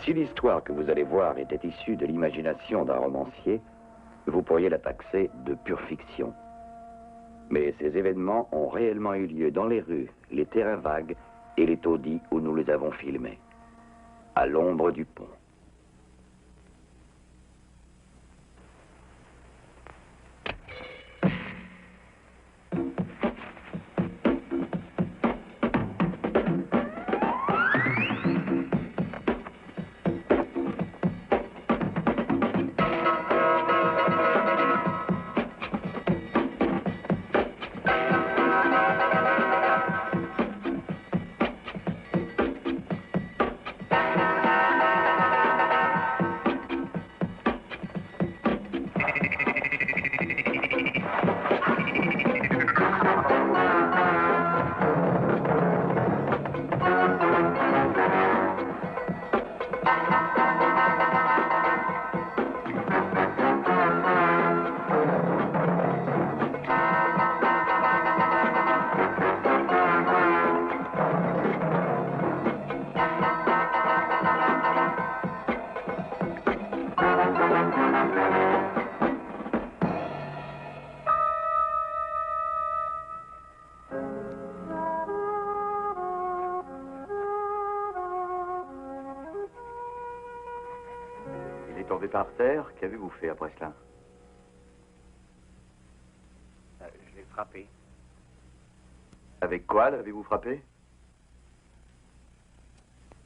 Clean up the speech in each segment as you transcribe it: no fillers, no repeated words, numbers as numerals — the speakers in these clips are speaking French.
Si l'histoire que vous allez voir était issue de l'imagination d'un romancier, vous pourriez la taxer de pure fiction. Mais ces événements ont réellement eu lieu dans les rues, les terrains vagues et les taudis où nous les avons filmés, à l'ombre du pont. Tombé par terre, qu'avez-vous fait après cela? Je l'ai frappé. Avec quoi l'avez-vous frappé?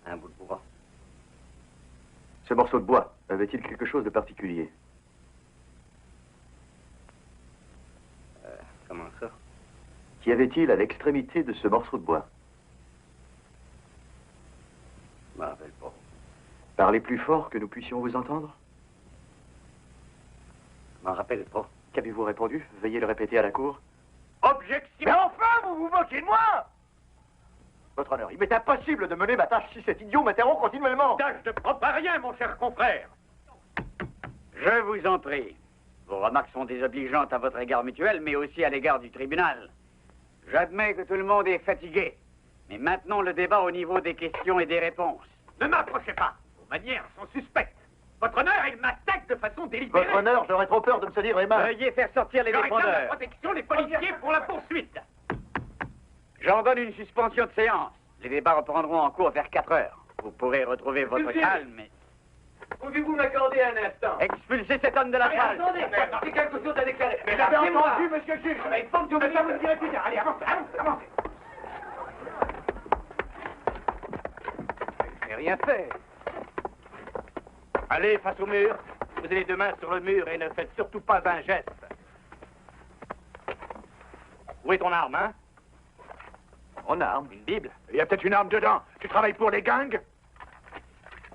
Un bout de bois. Ce morceau de bois, avait-il quelque chose de particulier? Comment ça? Qu'y avait-il à l'extrémité de ce morceau de bois? Je m'en rappelle pas. Parlez plus fort que nous puissions vous entendre. Je m'en rappelle pas. Qu'avez-vous répondu? Veuillez le répéter à la cour. Objection! Mais enfin, vous vous moquez de moi! Votre honneur, il m'est impossible de mener ma tâche si cet idiot m'interrompt continuellement. Tâche ne prend pas rien, mon cher confrère. Je vous en prie. Vos remarques sont désobligeantes à votre égard mutuel, mais aussi à l'égard du tribunal. J'admets que tout le monde est fatigué. Mais maintenons le débat au niveau des questions et des réponses. Ne m'approchez pas. Vos manières sont suspectes. Votre honneur, il m'attaque de façon délibérée. Votre honneur, j'aurais trop peur de me salir les mains. Veuillez faire sortir les Je réclame la défendeurs. protection des policiers pour la poursuite. J'en donne une suspension de séance. Les débats reprendront en cours vers 4 heures. Vous pourrez retrouver votre calme et... Pouvez-vous m'accorder un instant? Expulsez cet homme de la salle. Attendez, j'ai quelque chose à déclarer. Mais j'avais entendu, monsieur le juge. Il faut que vous me direz plus tard. Allez, avancez, avancez, avancez. Je n'ai rien fait. Allez, face au mur. Vous avez les deux mains sur le mur et ne faites surtout pas un geste. Où est ton arme, hein? Mon arme? Une Bible? Il y a peut-être une arme dedans. Tu travailles pour les gangs?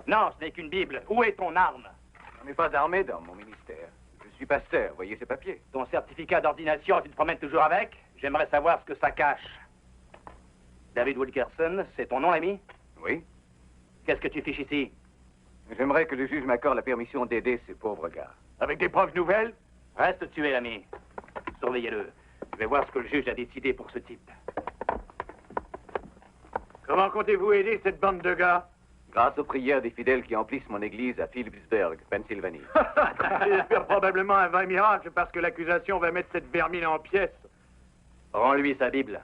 Non, ce n'est qu'une Bible. Où est ton arme? On n'est pas armé dans mon ministère. Je suis pasteur, voyez ces papiers. Ton certificat d'ordination, tu te promènes toujours avec? J'aimerais savoir ce que ça cache. David Wilkerson, c'est ton nom, ami? Oui. Qu'est-ce que tu fiches ici? J'aimerais que le juge m'accorde la permission d'aider ces pauvres gars. Avec des preuves nouvelles? Reste tué, l'ami. Surveillez-le. Je vais voir ce que le juge a décidé pour ce type. Comment comptez-vous aider cette bande de gars? Grâce aux prières des fidèles qui emplissent mon église à Phillipsburg, Pennsylvanie. J'espère probablement un vrai miracle parce que l'accusation va mettre cette vermine en pièces. Rends-lui sa Bible.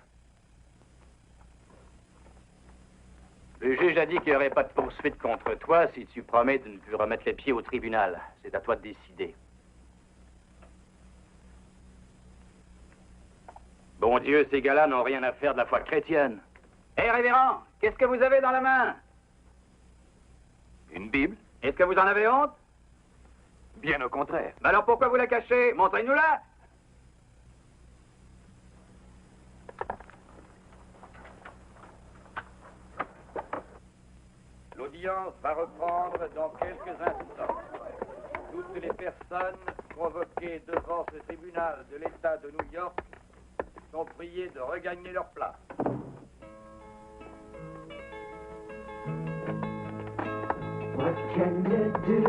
Le juge a dit qu'il n'y aurait pas de poursuite contre toi si tu promets de ne plus remettre les pieds au tribunal. C'est à toi de décider. Bon Dieu, ces gars-là n'ont rien à faire de la foi chrétienne. Hé, révérend, qu'est-ce que vous avez dans la main? Une Bible? Est-ce que vous en avez honte? Bien au contraire. Mais alors pourquoi vous la cachez? Montrez-nous-la! L'audience va reprendre dans quelques instants. Toutes les personnes convoquées devant ce tribunal de l'État de New York sont priées de regagner leur place. What can you do?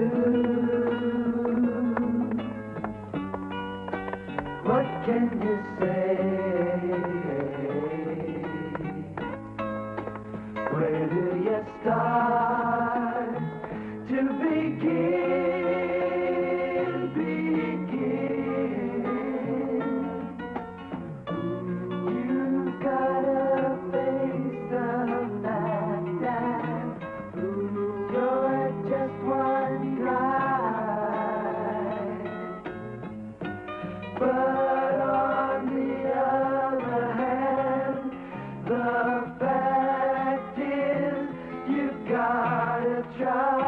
What can you say? Where do you start? try.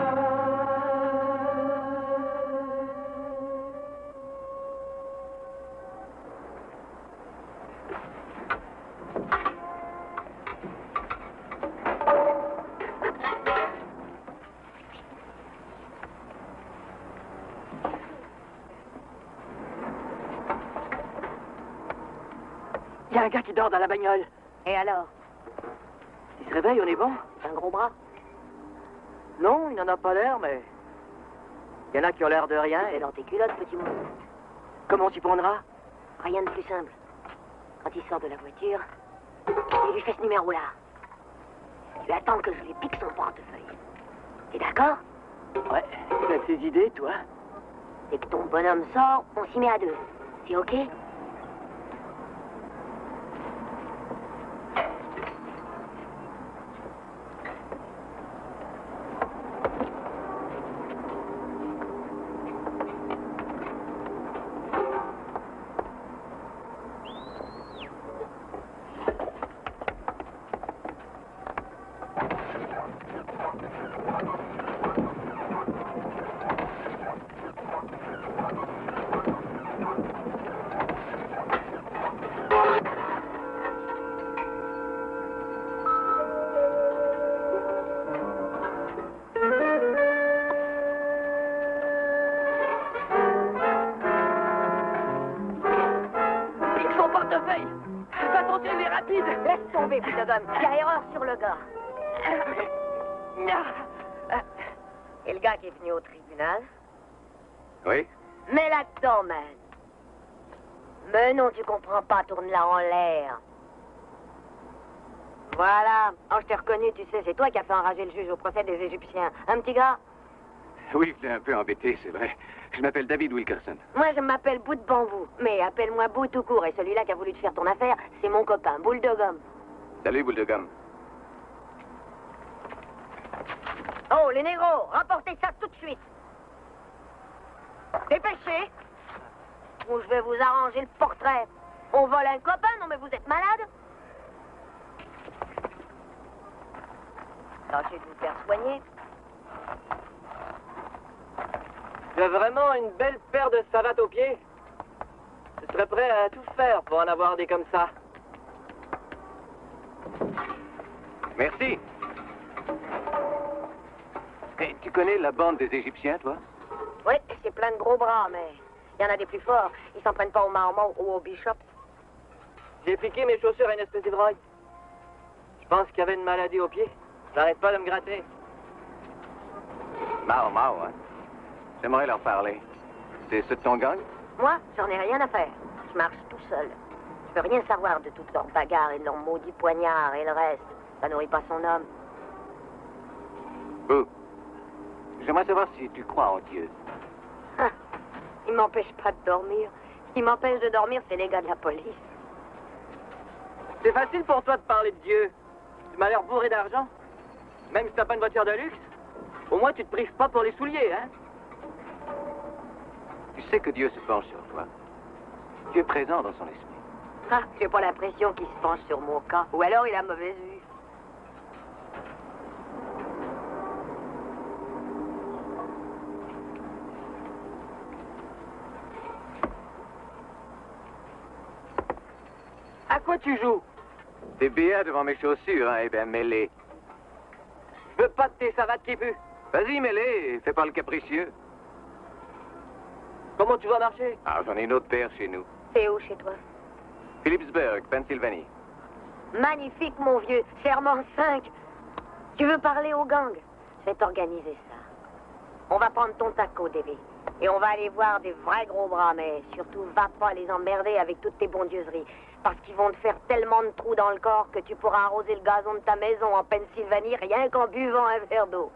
Il y a un gars qui dort dans la bagnole. Et alors? Il se réveille, on est bon? Un gros bras? Non, il n'en a pas l'air, mais... Il y en a qui ont l'air de rien. C'est dans tes culottes, petit monstre. Comment on s'y prendra? Rien de plus simple. Quand il sort de la voiture, il lui fait ce numéro-là. Tu attends que je lui pique son portefeuille. T'es d'accord? Ouais, tu as tes idées, toi? Dès que ton bonhomme sort, on s'y met à deux. C'est OK? Laisse tomber, bout de gomme. Il y a erreur sur le gars. Et le gars qui est venu au tribunal? Oui? Mets là-dedans, man. Mais non, tu comprends pas, tourne-la en l'air. Voilà. Oh, je t'ai reconnu, tu sais, c'est toi qui as fait enrager le juge au procès des Égyptiens. Un petit gars? Oui, je l'ai un peu embêté, c'est vrai. Je m'appelle David Wilkerson. Moi, je m'appelle Bout de Bambou. Mais appelle-moi Bout tout court. Et celui-là qui a voulu te faire ton affaire, c'est mon copain, Boule de Gomme. Salut, boule de gomme. Oh, les négros, rapportez ça tout de suite. Dépêchez. Ou je vais vous arranger le portrait. On vole un copain, non mais vous êtes malade? Tâchez de vous faire soigner. Tu as vraiment une belle paire de savates aux pieds. Je serais prêt à tout faire pour en avoir des comme ça. Merci. Et tu connais la bande des Égyptiens, toi? Oui, c'est plein de gros bras, mais il y en a des plus forts. Ils s'en prennent pas au marmot ou au bishop. J'ai piqué mes chaussures à une espèce d'ivrogne. Je pense qu'il y avait une maladie aux pieds. J'arrête pas de me gratter. Mao, hein? J'aimerais leur parler. C'est ceux de ton gang? Moi, j'en ai rien à faire. Je marche tout seul. Je veux rien savoir de toutes leurs bagarres et de leurs maudits poignards et le reste. Ça nourrit pas son homme. Bou, j'aimerais savoir si tu crois en Dieu. Ah, il m'empêche pas de dormir. Ce qui m'empêche de dormir, c'est les gars de la police. C'est facile pour toi de parler de Dieu. Tu m'as l'air bourré d'argent. Même si t'as pas une voiture de luxe, au moins tu te prives pas pour les souliers, hein? Tu sais que Dieu se penche sur toi. Tu es présent dans son esprit. Ah, j'ai pas l'impression qu'il se penche sur mon cas. Ou alors il a mauvaise vue. À quoi tu joues? T'es bien devant mes chaussures, hein? Eh bien, mets-les. Je veux pas de tes savates qui puent. Vas-y, mets-les, fais pas le capricieux. Comment tu vas marcher? Ah, j'en ai une autre paire chez nous. C'est où chez toi? Phillipsburg, Pennsylvanie. Magnifique, mon vieux. Serment 5. Tu veux parler au gang? Je vais t'organiser ça. On va prendre ton taco, Davy. Et on va aller voir des vrais gros bras, mais surtout, va pas les emmerder avec toutes tes bondieuseries. Parce qu'ils vont te faire tellement de trous dans le corps que tu pourras arroser le gazon de ta maison en Pennsylvanie rien qu'en buvant un verre d'eau.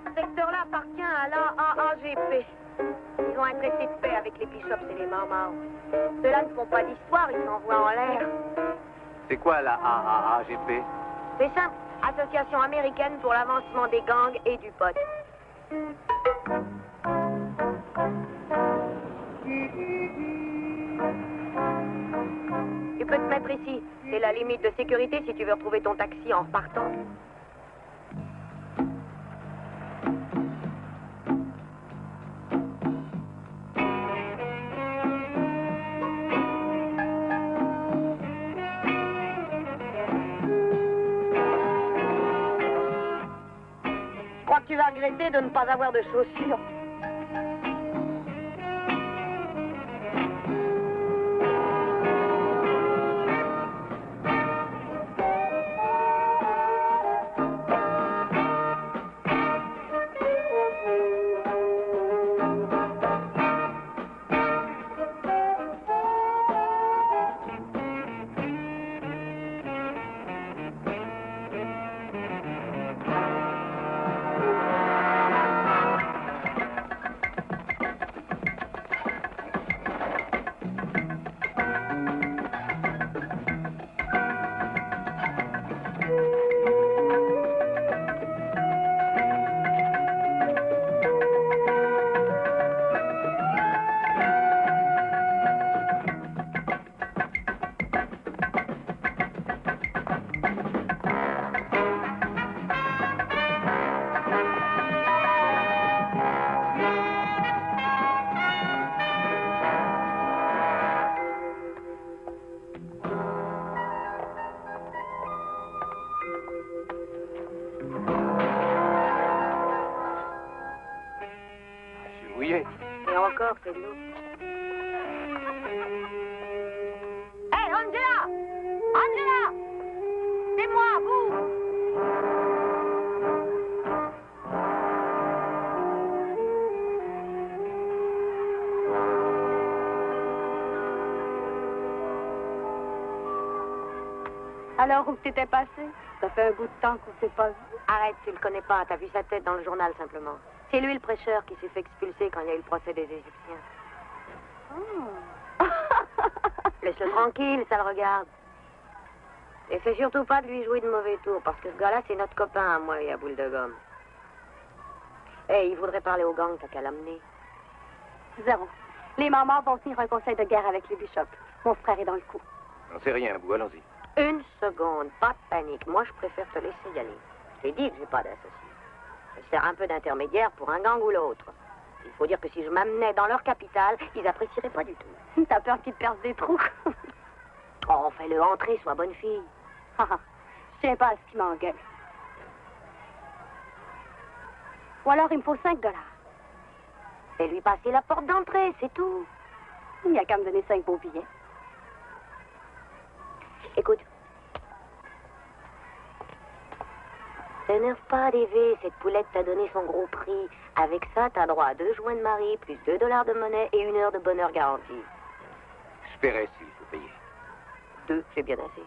Ce secteur-là appartient à l'AAGP. Ils ont un traité de paix avec les bishops et les marmars. Ceux-là ne font pas d'histoire, ils s'envoient en l'air. C'est quoi la AAAGP? C'est simple. Association américaine pour l'avancement des gangs et du pot. Tu peux te mettre ici. C'est la limite de sécurité si tu veux retrouver ton taxi en repartant. Je crois que tu vas regretter de ne pas avoir de chaussures. Et encore, c'est de l'eau. Hé, Angela! Angela! C'est moi, vous! Alors, où t'étais passé? Ça fait un bout de temps qu'on s'est pas vu. Arrête, tu le connais pas. T'as vu sa tête dans le journal, simplement. C'est lui, le prêcheur, qui s'est fait expulser quand il y a eu le procès des Égyptiens. Oh. Laisse-le tranquille, ça le regarde. Et fais surtout pas de lui jouer de mauvais tours, parce que ce gars-là, c'est notre copain à moi et à boule de gomme. Hé, il voudrait parler au gang, t'as qu'à l'amener. Zéro. Les mamans vont tenir un conseil de guerre avec les bishops. Mon frère est dans le coup. On sait rien, vous, allons-y. Une seconde, pas de panique. Moi, je préfère te laisser y aller. Je t'ai dit que j'ai pas d'associé. Je sers un peu d'intermédiaire pour un gang ou l'autre. Il faut dire que si je m'amenais dans leur capitale, ils apprécieraient pas du tout. T'as peur qu'ils te percent des trous? Oh, fais-le entrer, sois bonne fille. Je tiens pas à ce qu'il m'engueule. Ou alors, il me faut 5 $. Fais-lui passer la porte d'entrée, c'est tout. Il n'y a qu'à me donner 5 beaux billets. Écoute. T'énerve pas, Davy. Cette poulette t'a donné son gros prix. Avec ça, t'as droit à 2 joints de mari, plus 2 $ de monnaie et 1 heure de bonheur garantie. Je paierai s'il faut payer. 2, c'est bien assez.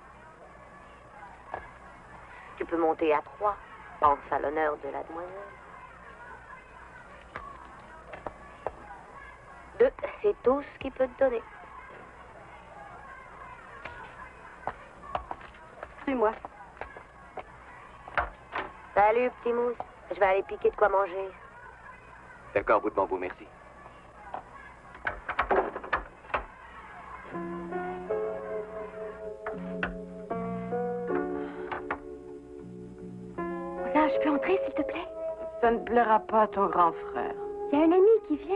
Tu peux monter à 3. Pense à l'honneur de la demoiselle. 2, c'est tout ce qu'il peut te donner. Suis-moi. Salut, petit mousse. Je vais aller piquer de quoi manger. D'accord, bout de bambou, merci. Là, je peux entrer, s'il te plaît? Ça ne plaira pas à ton grand frère. Il y a un ami qui vient.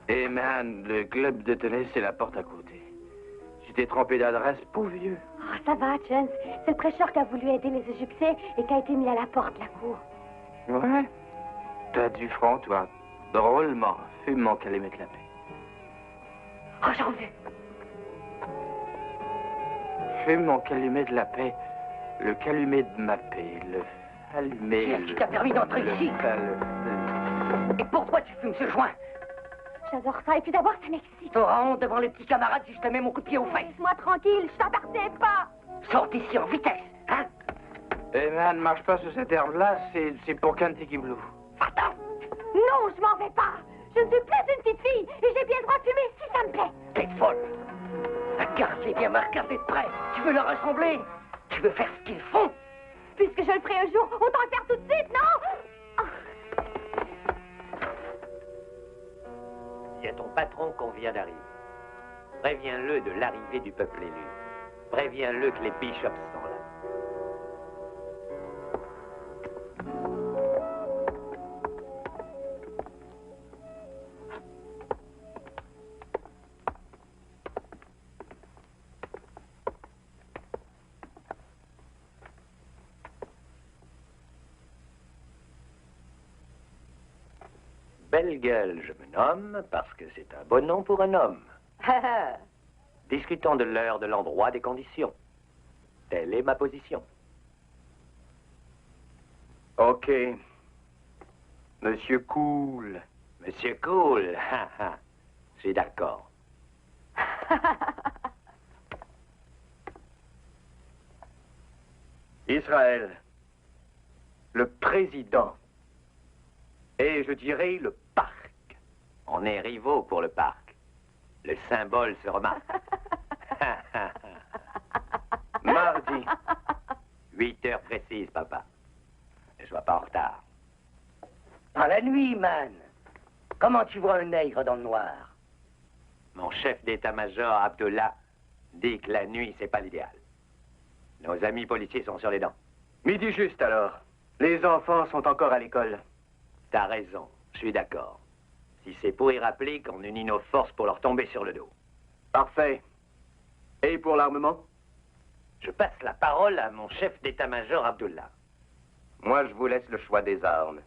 Eh man, le club de tennis, c'est la porte à côté. J'étais trompé d'adresse, pauvre vieux. Oh, ça va, James. C'est le prêcheur qui a voulu aider les Égyptiens et qui a été mis à la porte, la cour. Ouais. T'as du front, toi. Drôlement. Fume qu'elle mettre la paix. Oh, j'en veux. Fume mon calumet de la paix. Le calumet de ma paix. Le allumé. Qu'est-ce qui t'a permis d'entrer ici? Et pourquoi tu fumes ce joint? J'adore ça. Et puis d'abord, ça m'excite. T'auras honte devant les petits camarades si je te mets mon coup de pied aux fesses. Laisse-moi tranquille, je t'appartiens pas. Sors d'ici en vitesse, hein? Eh ben, ne marche pas sur cette herbe-là, c'est pour Kentucky Blue. Attends! Non, je m'en vais pas! Je ne suis plus une petite fille et j'ai bien le droit de fumer si ça me plaît! T'es folle. Regarde-les bien, me regarder de près. Tu veux leur ressembler? Tu veux faire ce qu'ils font? Puisque je le ferai un jour, autant le faire tout de suite, non? Il y a ton patron qu'on vient d'arriver. Préviens-le de l'arrivée du peuple élu. Préviens-le que les bishops sont là. Belle gueule, je me nomme, parce que c'est un bon nom pour un homme. Discutons de l'heure, de l'endroit, des conditions. Telle est ma position. OK. Monsieur Cool. Monsieur Cool, je suis d'accord. Israël, le président, et je dirais le parc. On est rivaux pour le parc. Le symbole se remarque. Mardi. 8 heures précises, papa. Je ne sois pas en retard. Dans la nuit, man. Comment tu vois un nègre dans le noir? Mon chef d'état-major, Abdullah, dit que la nuit, c'est pas l'idéal. Nos amis policiers sont sur les dents. Midi juste alors. Les enfants sont encore à l'école. T'as raison, je suis d'accord. Si c'est pour y rappeler qu'on unit nos forces pour leur tomber sur le dos. Parfait. Et pour l'armement? Je passe la parole à mon chef d'état-major, Abdullah. Moi, je vous laisse le choix des armes.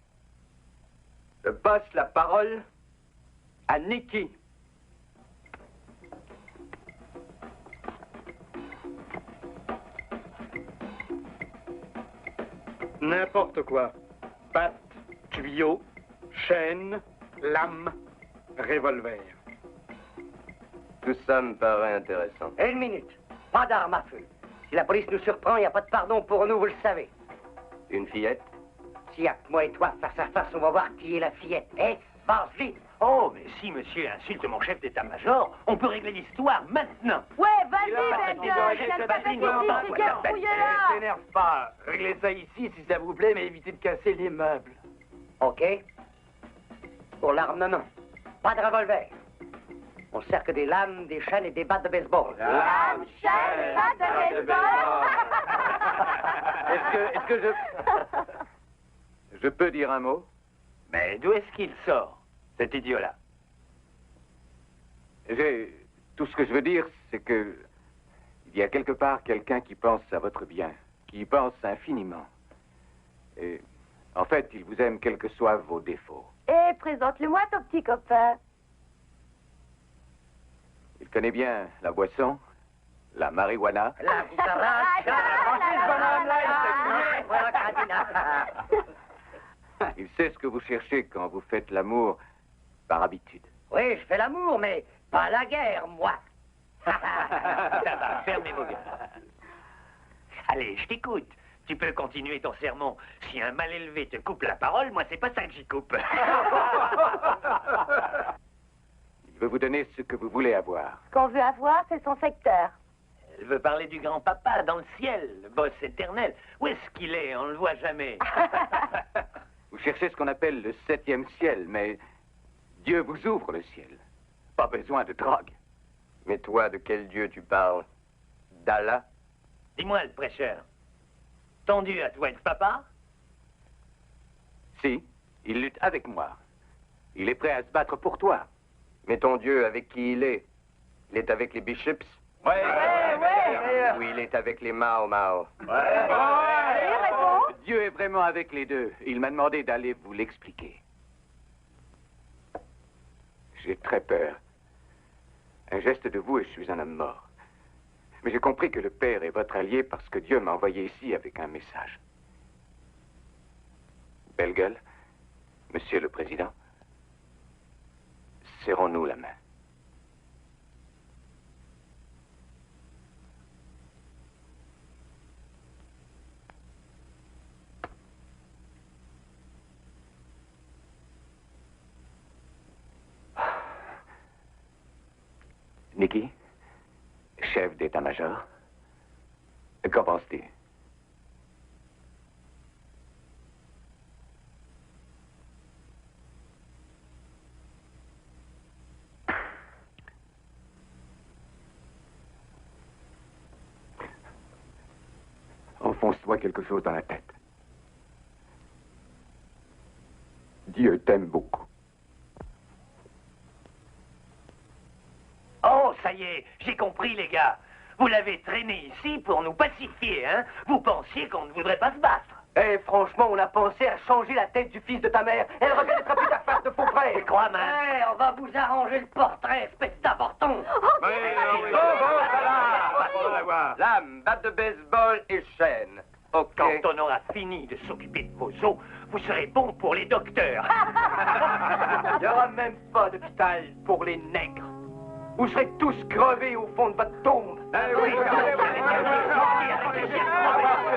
Je passe la parole à Nikki. N'importe quoi. Batte, tuyau, chaîne, lame, revolver. Tout ça me paraît intéressant. Une minute. Pas d'armes à feu. Si la police nous surprend, il n'y a pas de pardon pour nous, vous le savez. Une fillette? S'il y a que moi et toi face à face, on va voir qui est la fillette. Eh, passe vite. Oh, mais si monsieur insulte mon chef d'état-major, on peut régler l'histoire maintenant. Ouais, vas-y, S'énerve pas. Réglez ça ici, si ça vous plaît, mais évitez de casser les meubles. OK. Pour l'armement, pas de revolver. On sert que des lames, des chaînes et des battes de baseball. Lames, chaînes, battes de baseball. Est-ce que je... Je peux dire un mot? Mais d'où est-ce qu'il sort, cet idiot-là? Tout ce que je veux dire, c'est que... il y a quelque part quelqu'un qui pense à votre bien, qui y pense infiniment. Et en fait, il vous aime quels que soient vos défauts. Et présente-le-moi, ton petit copain. Il connaît bien la boisson, la marijuana. La Il sait ce que vous cherchez quand vous faites l'amour par habitude. Oui, je fais l'amour, mais pas la guerre, moi. Ça va, fermez vos gueules. Allez, je t'écoute. Tu peux continuer ton sermon. Si un mal élevé te coupe la parole, moi, c'est pas ça que j'y coupe. Il veut vous donner ce que vous voulez avoir. Ce qu'on veut avoir, c'est son secteur. Elle veut parler du grand-papa dans le ciel, le boss éternel. Où est-ce qu'il est? On ne le voit jamais. Vous cherchez ce qu'on appelle le 7e ciel, mais Dieu vous ouvre le ciel. Pas besoin de drogue. Mais toi, de quel Dieu tu parles? d'Allah? Dis-moi, le prêcheur, ton Dieu à toi est papa? Si, il lutte avec moi. Il est prêt à se battre pour toi. Mais ton Dieu, avec qui il est avec les bishops? Ouais. Ou il est avec les Mao Mao? Dieu est vraiment avec les deux. Il m'a demandé d'aller vous l'expliquer. J'ai très peur. Un geste de vous et je suis un homme mort. Mais j'ai compris que le Père est votre allié parce que Dieu m'a envoyé ici avec un message. Belle gueule, Monsieur le Président, serrons-nous la main. Nicky, chef d'état-major, qu'en penses-tu? Enfonce-toi quelque chose dans la tête. Dieu t'aime beaucoup. Oh, ça y est, j'ai compris, les gars. Vous l'avez traîné ici pour nous pacifier, hein? Vous pensiez qu'on ne voudrait pas se battre. Eh, franchement, on a pensé à changer la tête du fils de ta mère. Elle reconnaîtra plus ta face de faux frère. Tu crois, man? Eh, on va vous arranger le portrait, espèce d'avorton. Lame, batte de baseball et chaîne. Ok. Quand on aura fini de s'occuper de vos os, vous serez bon pour les docteurs. Il n'y aura même pas d'hôpital pour les nègres. Vous serez tous crevés au fond de votre tombe. Oui,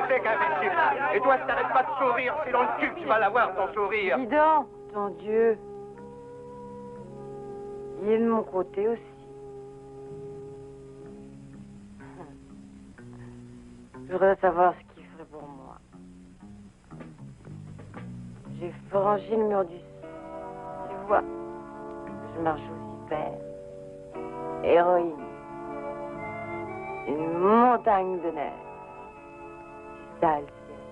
c'est qu'imbécile. Et toi, si t'arrêtes pas de sourire, c'est dans le cul que tu vas l'avoir, ton sourire. Dis donc, ton Dieu. Il est de mon côté aussi. Je voudrais savoir ce qu'il ferait pour moi. J'ai franchi le mur du sud. Tu vois, je marche aux hyper. Héroïne. Une montagne de neige. C'est ça le ciel.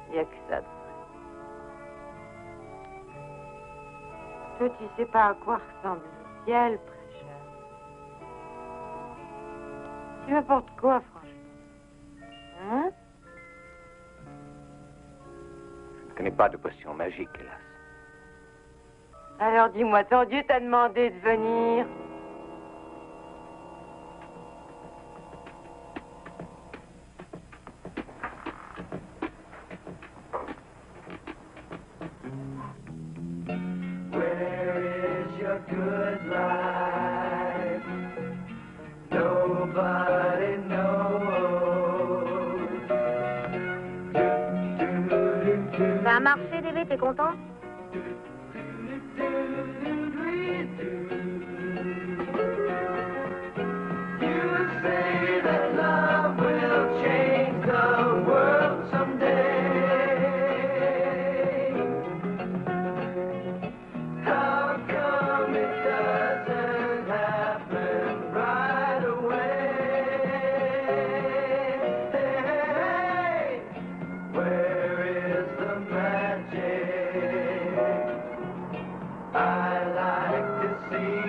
Il n'y a que ça de vrai. Toi, tu sais pas à quoi ressemble le ciel, prêcheur. Tu m'apportes quoi, franchement? Hein? Je ne connais pas de potion magique, hélas. Alors dis-moi, ton Dieu t'a demandé de venir. Good life. Nobody knows. Ça a marché, David, t'es content? You say that love will change the world someday. How come it doesn't happen right away? Hey, where is the magic I like to see?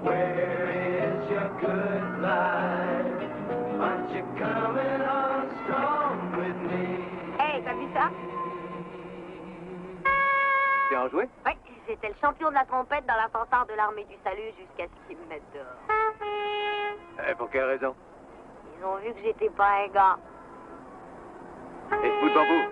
Where is your good life? Aren't you coming on strong with me? Hey, t'as vu ça? Tu en joué? Oui, j'étais le champion de la trompette dans la fanfare de l'armée du salut jusqu'à ce qu'ils me mettent dehors. Pour quelle raison? Ils ont vu que j'étais pas un gars. Et ce bout de bambou?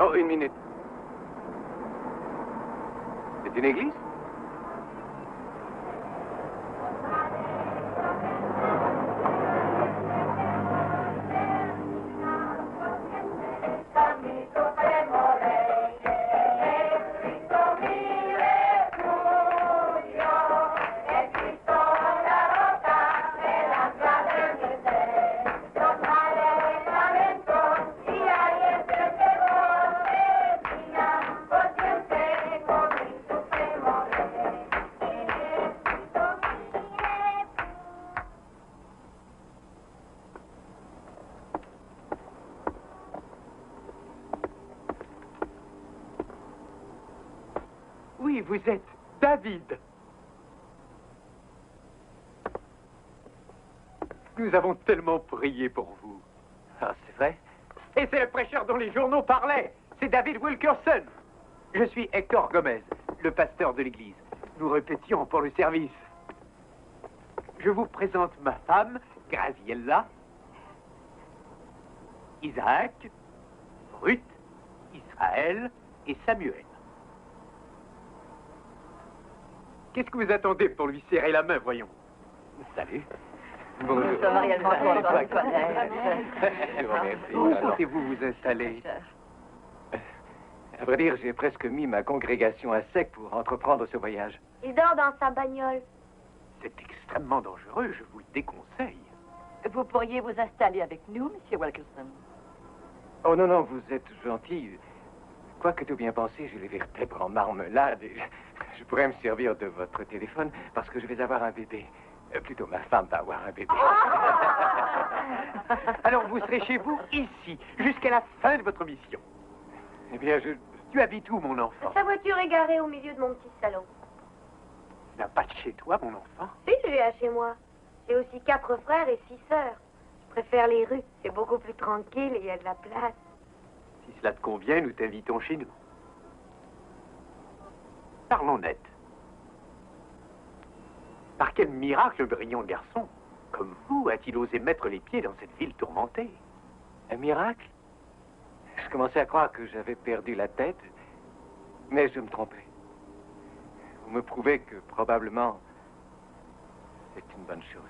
Oh, une minute. C'est une église? Oui, vous êtes David. Nous avons tellement prié pour vous. Ah, c'est vrai? Et c'est le prêcheur dont les journaux parlaient. c'est David Wilkerson. Je suis Hector Gomez, le pasteur de l'église. Nous répétions pour le service. Je vous présente ma femme, Graziella, Isaac, Ruth, Israël et Samuel. Qu'est-ce que vous attendez pour lui serrer la main, voyons? Salut. Bonjour. Ça va rien de mal. Je vous remercie. Souhaitez-vous vous installer? À vrai dire, j'ai presque mis ma congrégation à sec pour entreprendre ce voyage. Il dort dans sa bagnole. C'est extrêmement dangereux, je vous le déconseille. Vous pourriez vous installer avec nous, Monsieur Wilkerson. Oh non, non, vous êtes gentil. Quoique tout bien pensé, j'ai les vertèbres en marmelade et je pourrais me servir de votre téléphone parce que je vais avoir un bébé. Plutôt, ma femme va avoir un bébé. Alors vous serez chez vous, ici, jusqu'à la fin de votre mission. Eh bien, Tu habites où, mon enfant? Sa voiture est garée au milieu de mon petit salon. Tu n'as pas de chez toi, mon enfant? Si, je l'ai à chez moi. J'ai aussi 4 frères et 6 sœurs. Je préfère les rues. C'est beaucoup plus tranquille et il y a de la place. Si cela te convient, nous t'invitons chez nous. Parlons net. Par quel miracle un brillant garçon comme vous a-t-il osé mettre les pieds dans cette ville tourmentée? Un miracle? Je commençais à croire que j'avais perdu la tête, mais je me trompais. Vous me prouvez que probablement c'est une bonne chose.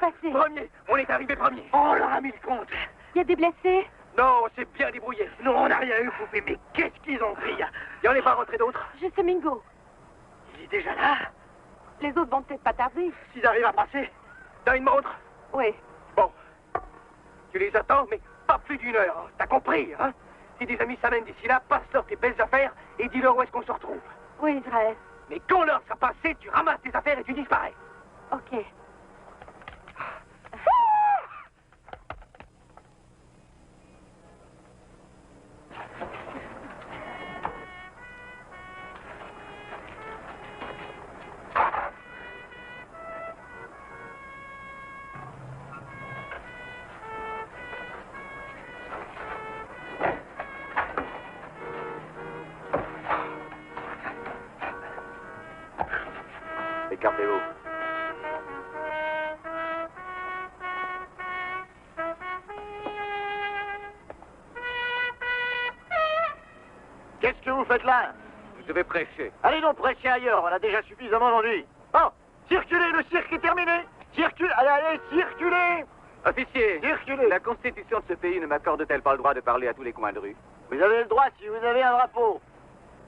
passé? Premier. On est arrivé premier. On leur a mis le compte. Il y a des blessés? Non, on s'est bien débrouillé. Non, on n'a rien eu, poupée. Mais qu'est-ce qu'ils ont pris? Il n'y en est pas rentré d'autres? Juste Mingo. Il est déjà là. Les autres vont peut-être pas tarder. S'ils arrivent à passer, t'as une montre? Oui. Bon. Tu les attends, mais pas plus d'une heure. T'as compris, hein? Si des amis s'amènent d'ici là, passe-leur tes belles affaires et dis-leur où est-ce qu'on se retrouve. Oui, Israël. Mais quand l'heure sera passée, tu ramasses tes affaires et tu disparais. OK. Écartez-vous. Qu'est-ce que vous faites là? Vous devez prêcher. Allez donc prêcher ailleurs, on a déjà suffisamment d'ennuis. Bon, circulez, le cirque est terminé. Circulez, allez, circulez. Officier, Circulez. la constitution de ce pays ne m'accorde-t-elle pas le droit de parler à tous les coins de rue? Vous avez le droit si vous avez un drapeau.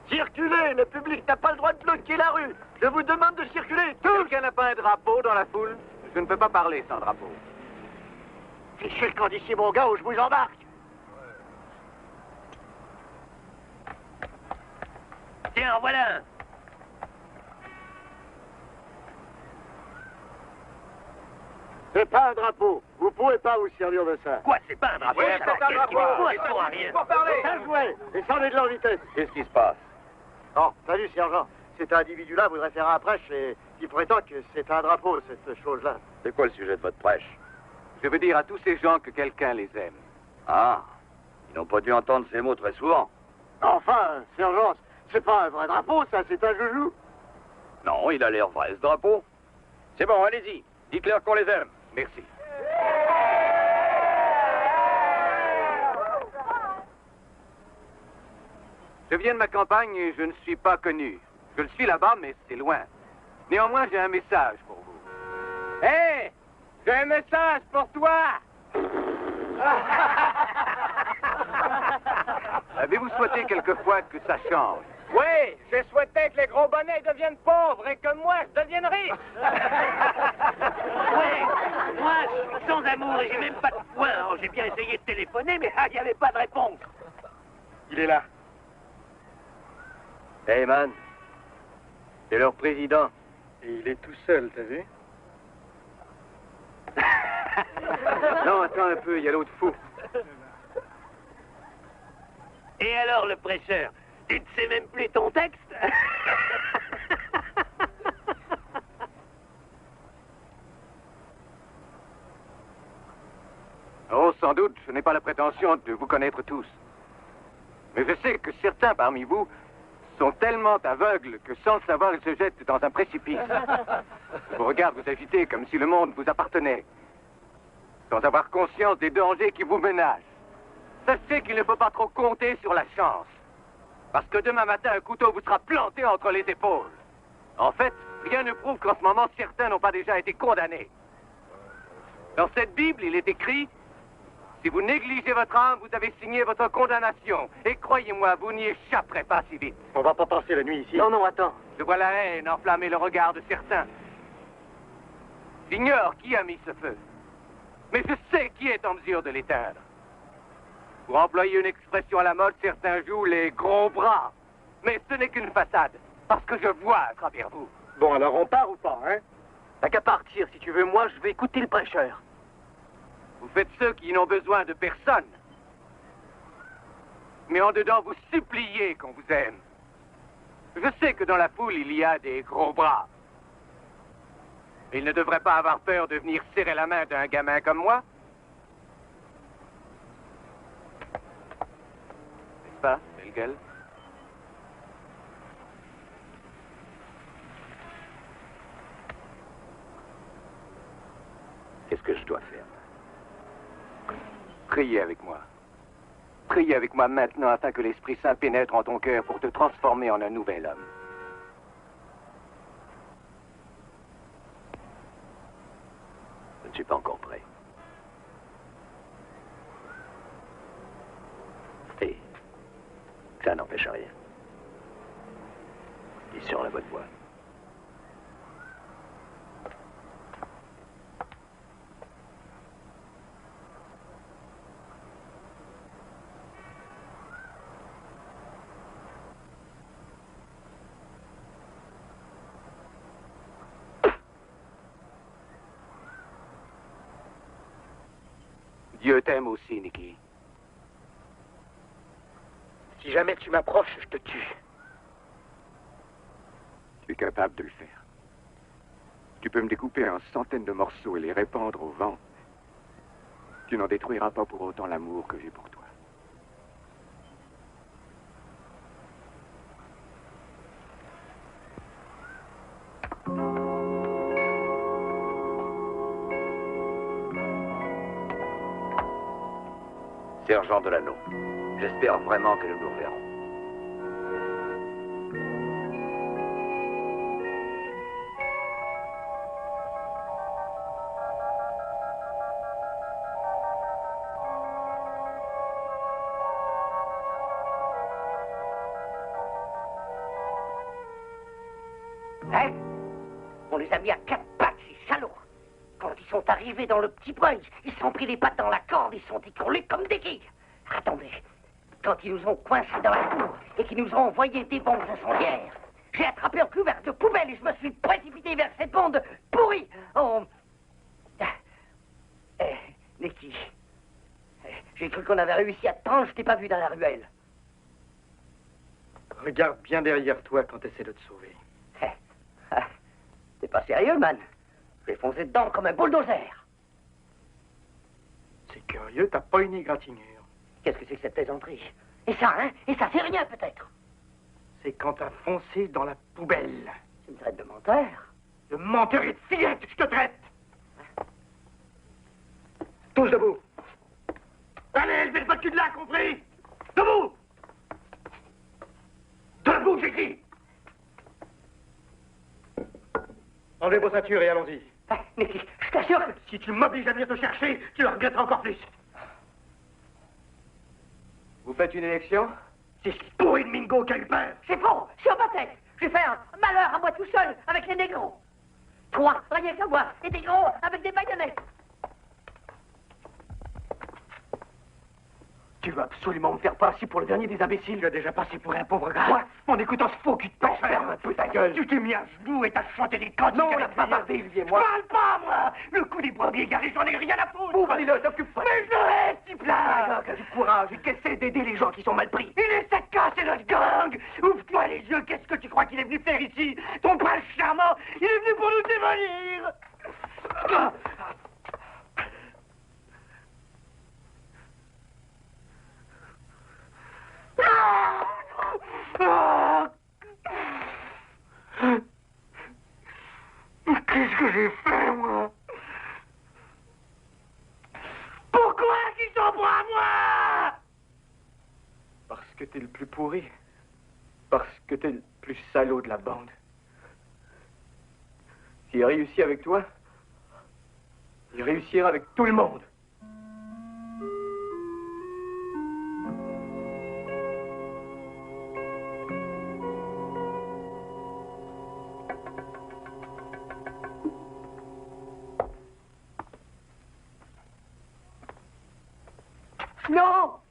Circulez, le public n'a pas le droit de bloquer la rue. Je vous demande de circuler, tous. Quelqu'un n'a pas un drapeau dans la foule? Je ne peux pas parler sans drapeau. Fichez le camp d'ici, mon gars, ou je vous embarque. Tiens, en voilà un. C'est pas un drapeau. Vous pouvez pas vous servir de ça. Quoi, c'est pas un drapeau? Ouais, c'est un Qu'est-ce drapeau. qu'il me faut, ça sert à rien. Ça jouait. Descendez de leur vitesse. Qu'est-ce qui se passe? Oh, salut, sergent. Cet individu-là voudrait faire un prêche et qui prétend que c'est un drapeau, cette chose-là. C'est quoi le sujet de votre prêche? Je veux dire à tous ces gens que quelqu'un les aime. Ah, ils n'ont pas dû entendre ces mots très souvent. Enfin, sergent, c'est pas un vrai drapeau, ça, c'est un joujou. Non, il a l'air vrai, ce drapeau. C'est bon, allez-y. Dites-leur qu'on les aime. Merci. Je viens de ma campagne et je ne suis pas connu. Je le suis là-bas, mais c'est loin. Néanmoins, j'ai un message pour vous. Hé, j'ai un message pour toi. Avez-vous souhaité quelquefois que ça change? Oui, j'ai souhaité que les gros bonnets deviennent pauvres et que moi, je devienne riche. Ouais, moi, je suis sans amour et j'ai même pas de poing. Alors, j'ai bien essayé de téléphoner, mais il n'y avait pas de réponse. Il est là. Hey, man. C'est leur président. Et il est tout seul, t'as vu? Non, attends un peu, il y a l'autre fou. Et alors, le prêcheur, tu ne sais même plus ton texte? Oh, sans doute, je n'ai pas la prétention de vous connaître tous. Mais je sais que certains parmi vous sont tellement aveugles que sans le savoir, ils se jettent dans un précipice. Je vous regarde vous agiter comme si le monde vous appartenait, sans avoir conscience des dangers qui vous menacent. Sachez qu'il ne faut pas trop compter sur la chance, parce que demain matin, un couteau vous sera planté entre les épaules. En fait, rien ne prouve qu'en ce moment, certains n'ont pas déjà été condamnés. Dans cette Bible, il est écrit: si vous négligez votre âme, vous avez signé votre condamnation. Et croyez-moi, vous n'y échapperez pas si vite. On va pas passer la nuit ici. Non, attends. Je vois la haine enflammer le regard de certains. J'ignore qui a mis ce feu, mais je sais qui est en mesure de l'éteindre. Pour employer une expression à la mode, certains jouent les gros bras. Mais ce n'est qu'une façade, parce que je vois à travers vous. Bon, alors on part ou pas, hein? T'as qu'à partir, si tu veux. Moi, je vais écouter le prêcheur. Vous faites ceux qui n'ont besoin de personne. Mais en dedans, vous suppliez qu'on vous aime. Je sais que dans la foule, il y a des gros bras. Ils ne devraient pas avoir peur de venir serrer la main d'un gamin comme moi. N'est-ce pas, belle gueule? Qu'est-ce que je dois faire? Priez avec moi. Priez avec moi maintenant afin que l'Esprit Saint pénètre en ton cœur pour te transformer en un nouvel homme. Je ne suis pas encore prêt. Et ça n'empêche rien. Il est sur la bonne voie. Dieu t'aime aussi, Nicky. Si jamais tu m'approches, je te tue. Tu es capable de le faire. Tu peux me découper en centaines de morceaux et les répandre au vent. Tu n'en détruiras pas pour autant l'amour que j'ai pour toi. Sergent Delano, j'espère vraiment que nous nous reverrons. Hein? On les a mis à 4 pattes, ces salauds. Quand ils sont arrivés dans le petit brunch, ils se sont pris les pattes dans la corde, ils sont écroulés comme des guilles. Attendez, quand ils nous ont coincés dans la cour et qu'ils nous ont envoyé des bombes incendiaires, j'ai attrapé un couvert de poubelle et je me suis précipité vers cette bande pourrie. Oh. Nicky, j'ai cru qu'on avait réussi à te prendre, je t'ai pas vu dans la ruelle. Regarde bien derrière toi quand tu essaies de te sauver. T'es pas sérieux, man? Je vais foncer dedans comme un bulldozer. C'est curieux, t'as pas une égratignure. Qu'est-ce que c'est que cette plaisanterie? Et ça, hein? Et ça, c'est rien, peut-être? C'est quand t'as foncé dans la poubelle. Tu me traites de menteur? De menteur et de fillette, je te traite. Tous debout. Allez, levez pas le cul de là, compris? Debout! Debout, j'écris! Enlevez vos ceintures et allons-y. Mais je t'assure que... Si tu m'obliges à venir te chercher, tu le regretteras encore plus. Vous faites une élection? C'est ce pourri de Mingo qui a eu peur. C'est faux, sur ma tête. J'ai fait un malheur à moi tout seul avec les négros. Toi, rien qu'à moi, et des gros avec des baïonnettes. Tu veux absolument me faire passer pour le dernier des imbéciles. Tu as déjà passé pour un pauvre gars. Quoi? En écoutant ce faux cul de pêche. Ferme un peu ta gueule. Tu t'es mis à genoux et t'as chanté des cantiques. Non, on n'a pas parlé, lui et moi. Je parle pas, moi. Le coup des brebis garés, j'en ai rien à foutre. Ouvre, allez-le, t'occupe pas. Mais je reste, type là. Qui a du courage et qui essaie d'aider les gens qui sont mal pris. Il essaie de casser notre gang. Ouvre-toi les yeux, qu'est-ce que tu crois qu'il est venu faire ici? Ton prince charmant, il est venu pour nous démolir. Qu'est-ce que j'ai fait, moi? Pourquoi qu'ils s'en prennent à moi? Parce que t'es le plus pourri. Parce que t'es le plus salaud de la bande. S'il a réussi avec toi, il réussira avec tout le monde. Non!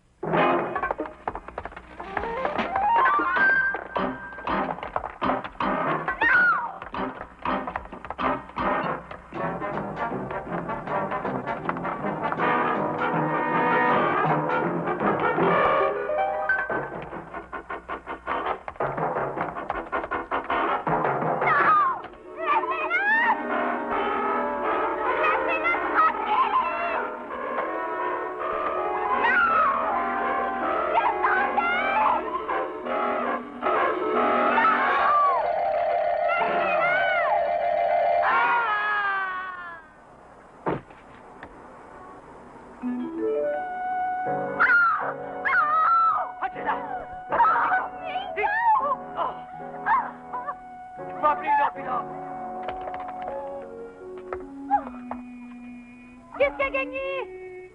qui a gagné?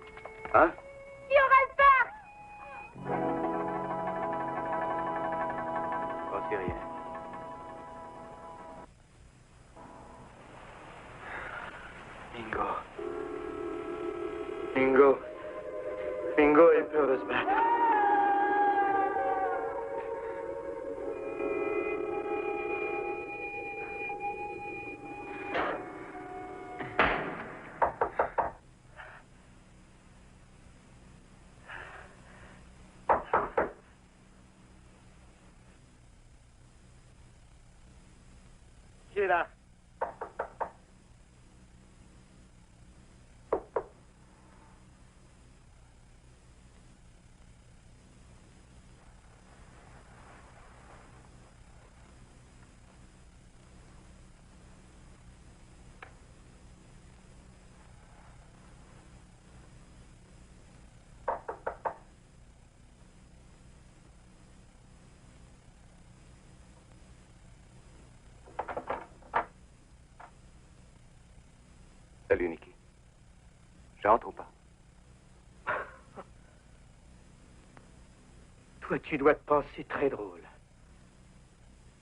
Hein? Qui aura le parc? Oh, c'est rien. Mingo. Mingo. Mingo a eu peur de se battre. Qui est là? Salut, Nicky. J'entre ou pas? Toi, tu dois te penser très drôle.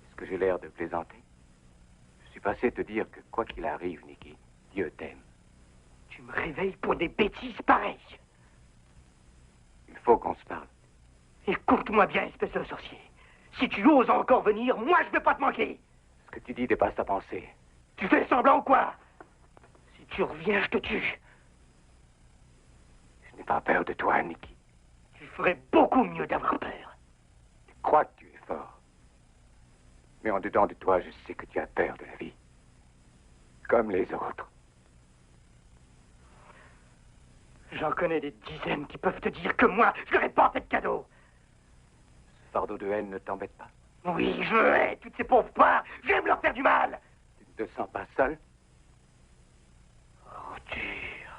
Est-ce que j'ai l'air de plaisanter? Je suis passé te dire que quoi qu'il arrive, Nicky, Dieu t'aime. Tu me réveilles pour des bêtises pareilles. Il faut qu'on se parle. Écoute-moi bien, espèce de sorcier. Si tu oses encore venir, moi, je ne vais pas te manquer. Ce que tu dis dépasse ta pensée. Tu fais semblant ou quoi? Si tu reviens, je te tue. Je n'ai pas peur de toi, Nicky. Tu ferais beaucoup mieux d'avoir peur. Tu crois que tu es fort. Mais en dedans de toi, je sais que tu as peur de la vie. Comme les autres. J'en connais des dizaines qui peuvent te dire que moi, je leur ai pas fait de cadeau. Ce fardeau de haine ne t'embête pas? Oui, je hais toutes ces pauvres parts. J'aime leur faire du mal. Tu ne te sens pas seul? Oh, dur.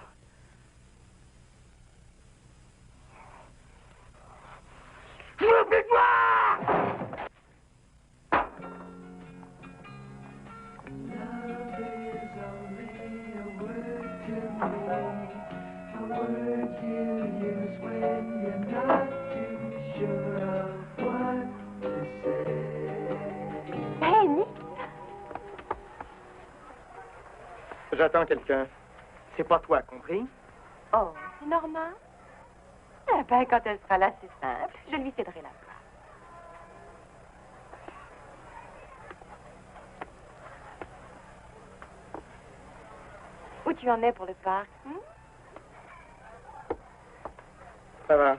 Je veux plus de moi! Hey, Nick! J'attends quelqu'un. C'est pas toi, compris? Oh, c'est normal. Eh ben, quand elle sera là, c'est simple. Je lui céderai la place. Où tu en es pour le parc? Ça va.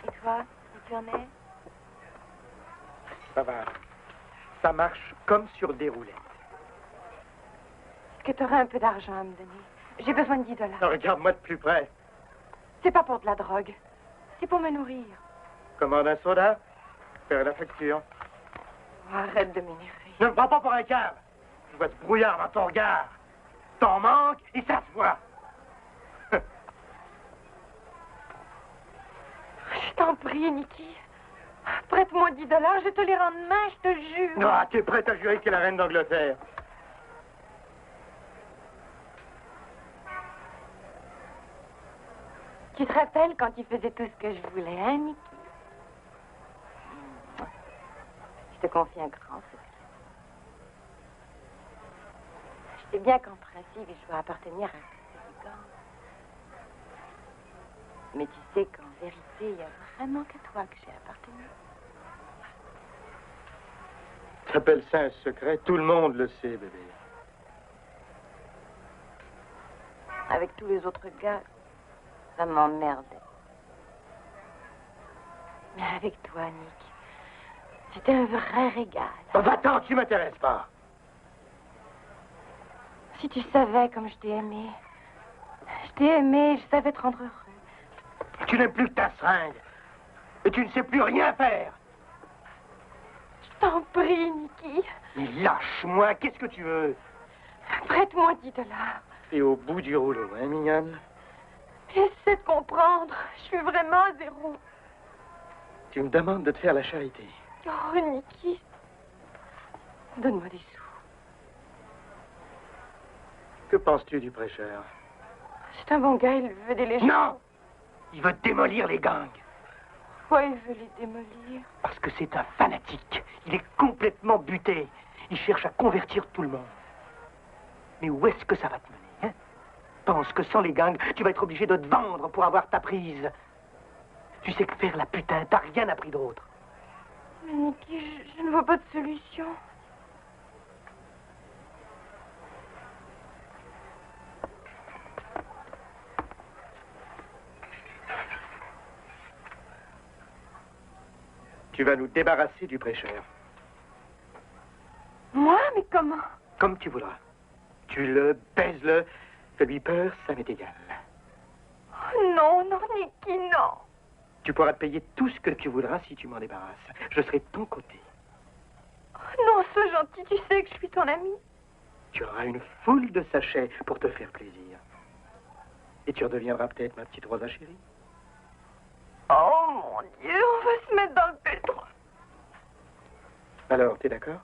Et toi, où tu en es? Ça va. Ça marche comme sur des roulettes. Est-ce que tu aurais un peu d'argent à me donner? J'ai besoin de $10. Non, regarde-moi de plus près. C'est pas pour de la drogue. C'est pour me nourrir. Commande un soda. Faire la facture. Oh, arrête de m'énerver. Ne me prends pas pour un câble. Je vois ce brouillard dans ton regard. T'en manques et ça se voit. Je t'en prie, Nicky. Prête-moi $10, je te les rends demain, je te jure. Non, t'es prête à jurer que t'es la reine d'Angleterre. Tu te rappelles quand tu faisais tout ce que je voulais, hein, Nicky? Je te confie un grand secret. Je sais bien qu'en principe, je dois appartenir à ce gang. Mais tu sais qu'en vérité, il n'y a vraiment qu'à toi que j'ai appartenu. T'appelles ça un secret? Tout le monde le sait, bébé. Avec tous les autres gars, ça m'emmerdait. Mais avec toi, Nick, c'était un vrai régal. Oh, va-t'en, tu m'intéresses pas. Si tu savais comme je t'ai aimé. Je t'ai aimé, je savais te rendre heureux. Tu n'aimes plus que ta seringue. Et tu ne sais plus rien faire. Je t'en prie, Nicky. Mais lâche-moi, qu'est-ce que tu veux? Prête-moi $10. Et au bout du rouleau, hein, mignonne? Essaie de comprendre. Je suis vraiment à zéro. Tu me demandes de te faire la charité. Oh, Nicky. Donne-moi des sous. Que penses-tu du prêcheur? C'est un bon gars, il veut des légendes. Non! Il veut démolir les gangs. Pourquoi il veut les démolir? Parce que c'est un fanatique. Il est complètement buté. Il cherche à convertir tout le monde. Mais où est-ce que ça va te mener, hein? Pense que sans les gangs, tu vas être obligé de te vendre pour avoir ta prise. Tu sais que faire la putain, t'as rien appris d'autre. Mais Nicky, je ne vois pas de solution. Tu vas nous débarrasser du prêcheur. Moi? Mais comment? Comme tu voudras. Tue-le, baise-le, fais-lui peur, ça m'est égal. Oh, non, non, Nicky, non. Tu pourras te payer tout ce que tu voudras si tu m'en débarrasses. Je serai de ton côté. Oh, non, sois gentil, tu sais que je suis ton ami. Tu auras une foule de sachets pour te faire plaisir. Et tu redeviendras peut-être ma petite Rosa chérie. Oh, mon Dieu, on va se mettre dans le pétro. Alors, t'es d'accord?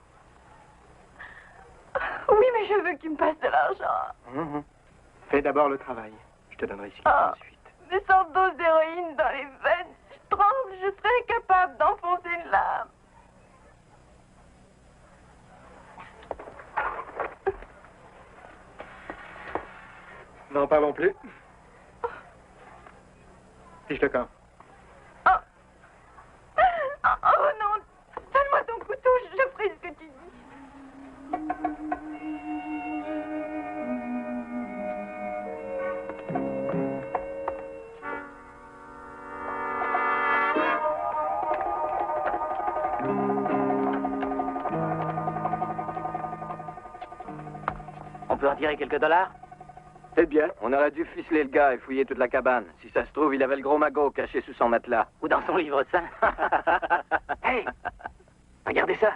Oui, mais je veux que tu me passes de l'argent. Fais d'abord le travail. Je te donnerai ce qu'il Ah, faut ensuite. mais sans dose d'héroïne dans les veines, je tremble, je serais incapable d'enfoncer une lame. N'en parlons plus. Fiche le camp. Oh non, donne-moi ton couteau, je ferai ce que tu dis. On peut en tirer quelques dollars? Eh bien, on aurait dû ficeler le gars et fouiller toute la cabane. Si ça se trouve, il avait le gros magot caché sous son matelas. Ou dans son livre saint? Hey! Regardez ça.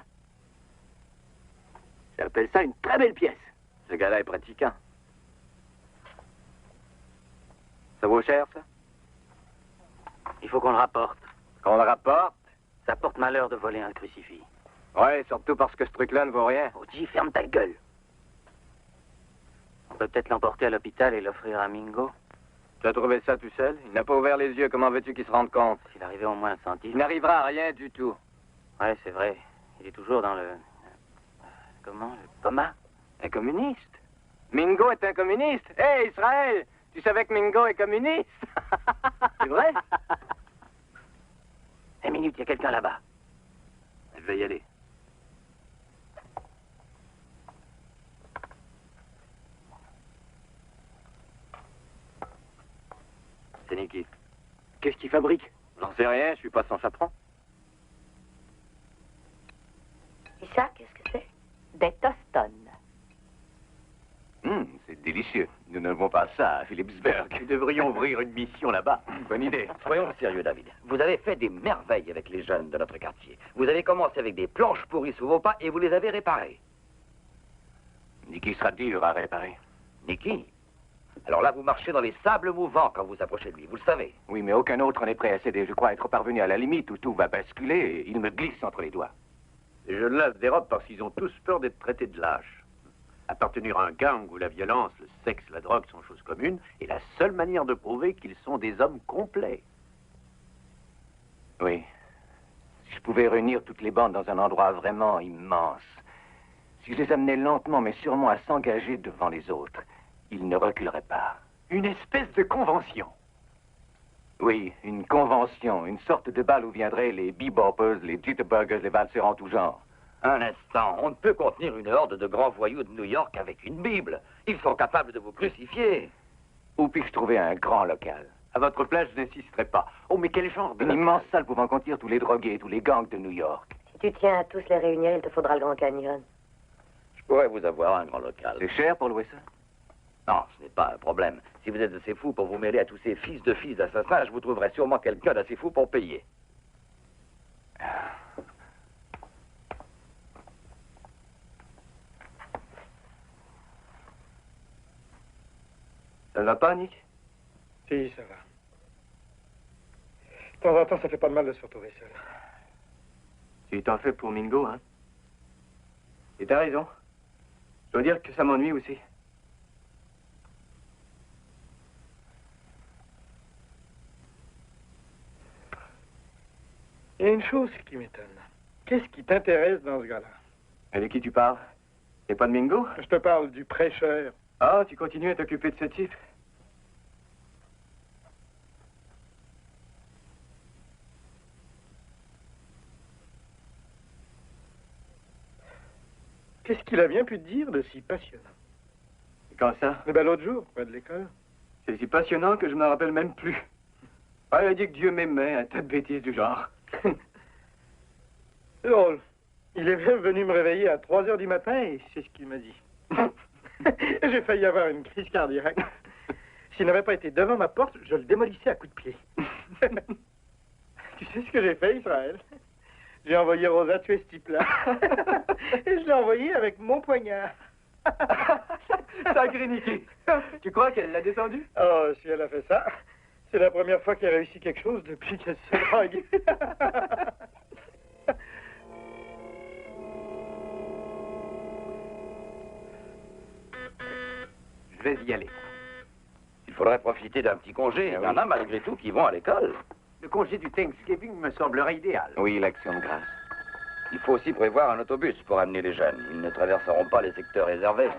J'appelle ça une très belle pièce. Ce gars-là est pratiquant. Ça vaut cher, ça? Il faut qu'on le rapporte. Qu'on le rapporte? Ça porte malheur de voler un crucifix. Ouais, surtout parce que ce truc-là ne vaut rien. Oji, ferme ta gueule. On peut peut-être l'emporter à l'hôpital et l'offrir à Mingo. Tu as trouvé ça tout seul? Il n'a pas ouvert les yeux. Comment veux-tu qu'il se rende compte? S'il arrivait au moins un centime. Il n'arrivera à rien du tout. Ouais, c'est vrai. Il est toujours dans le... Comment? Le coma? Un communiste? Mingo est un communiste? Hé, Israël! Tu savais que Mingo est communiste? C'est vrai? 1 minute, il y a quelqu'un là-bas. Je vais y aller. C'est Nicky. Qu'est-ce qu'il fabrique? J'en sais rien, je suis pas son chaperon. Et ça, qu'est-ce que c'est? Des tostones. C'est délicieux. Nous n'avons pas ça à Philipsburg. Nous devrions ouvrir une mission là-bas. Bonne idée. Soyons sérieux, David. Vous avez fait des merveilles avec les jeunes de notre quartier. Vous avez commencé avec des planches pourries sous vos pas et vous les avez réparées. Nicky sera dur à réparer. Nicky? Alors là, vous marchez dans les sables mouvants quand vous approchez de lui, vous le savez. Oui, mais aucun autre n'est prêt à céder. Je crois être parvenu à la limite où tout va basculer et il me glisse entre les doigts. Les jeunes-là se dérobent parce qu'ils ont tous peur d'être traités de lâches. Appartenir à un gang où la violence, le sexe, la drogue sont choses communes est la seule manière de prouver qu'ils sont des hommes complets. Oui. Si je pouvais réunir toutes les bandes dans un endroit vraiment immense, si je les amenais lentement mais sûrement à s'engager devant les autres, ils ne reculeraient pas. Une espèce de convention. Oui, une convention, une sorte de bal où viendraient les beboppers, les jitterbuggers, les valseurs en tout genre. Un instant, on ne peut contenir une horde de grands voyous de New York avec une Bible. Ils sont capables de vous crucifier. Où puis-je trouver un grand local? À votre place, je n'insisterai pas. Oh, mais quel genre de... Une immense salle pouvant contenir tous les drogués, tous les gangs de New York. Si tu tiens à tous les réunir, il te faudra le Grand Canyon. Je pourrais vous avoir un grand local. C'est cher pour louer ça? Non, ce n'est pas un problème. Si vous êtes assez fou pour vous mêler à tous ces fils d'assassins, je vous trouverai sûrement quelqu'un d'assez fou pour payer. Ça ne va pas, Nick? Si, ça va. De temps en temps, ça fait pas de mal de se retrouver seul. Tu t'en fais pour Mingo, hein? Et t'as raison. Je dois dire que ça m'ennuie aussi. Il y a une chose qui m'étonne. Qu'est-ce qui t'intéresse dans ce gars-là? Et de qui tu parles? C'est pas de Mingo? Je te parle du prêcheur. Ah, tu continues à t'occuper de ce type? Qu'est-ce qu'il a bien pu te dire de si passionnant? Quand ça? Eh ben l'autre jour, près de l'école. C'est si passionnant que je me rappelle même plus. Ah, il a dit que Dieu m'aimait, un tas de bêtises du genre. C'est drôle. Il est même venu me réveiller à 3 heures du matin et c'est ce qu'il m'a dit. J'ai failli avoir une crise cardiaque. S'il n'avait pas été devant ma porte, je le démolissais à coups de pied. Tu sais ce que j'ai fait, Israël? J'ai envoyé Rosa tuer ce type-là. Et je l'ai envoyé avec mon poignard. Sacré Nicky. Tu crois qu'elle l'a descendu? Oh, si elle a fait ça, c'est la première fois qu'elle a réussi quelque chose depuis qu'elle se drogue. Je vais y aller. Il faudrait profiter d'un petit congé. Il y en a malgré tout qui vont à l'école. Le congé du Thanksgiving me semblerait idéal. Oui, l'action de grâce. Il faut aussi prévoir un autobus pour amener les jeunes. Ils ne traverseront pas les secteurs réservés.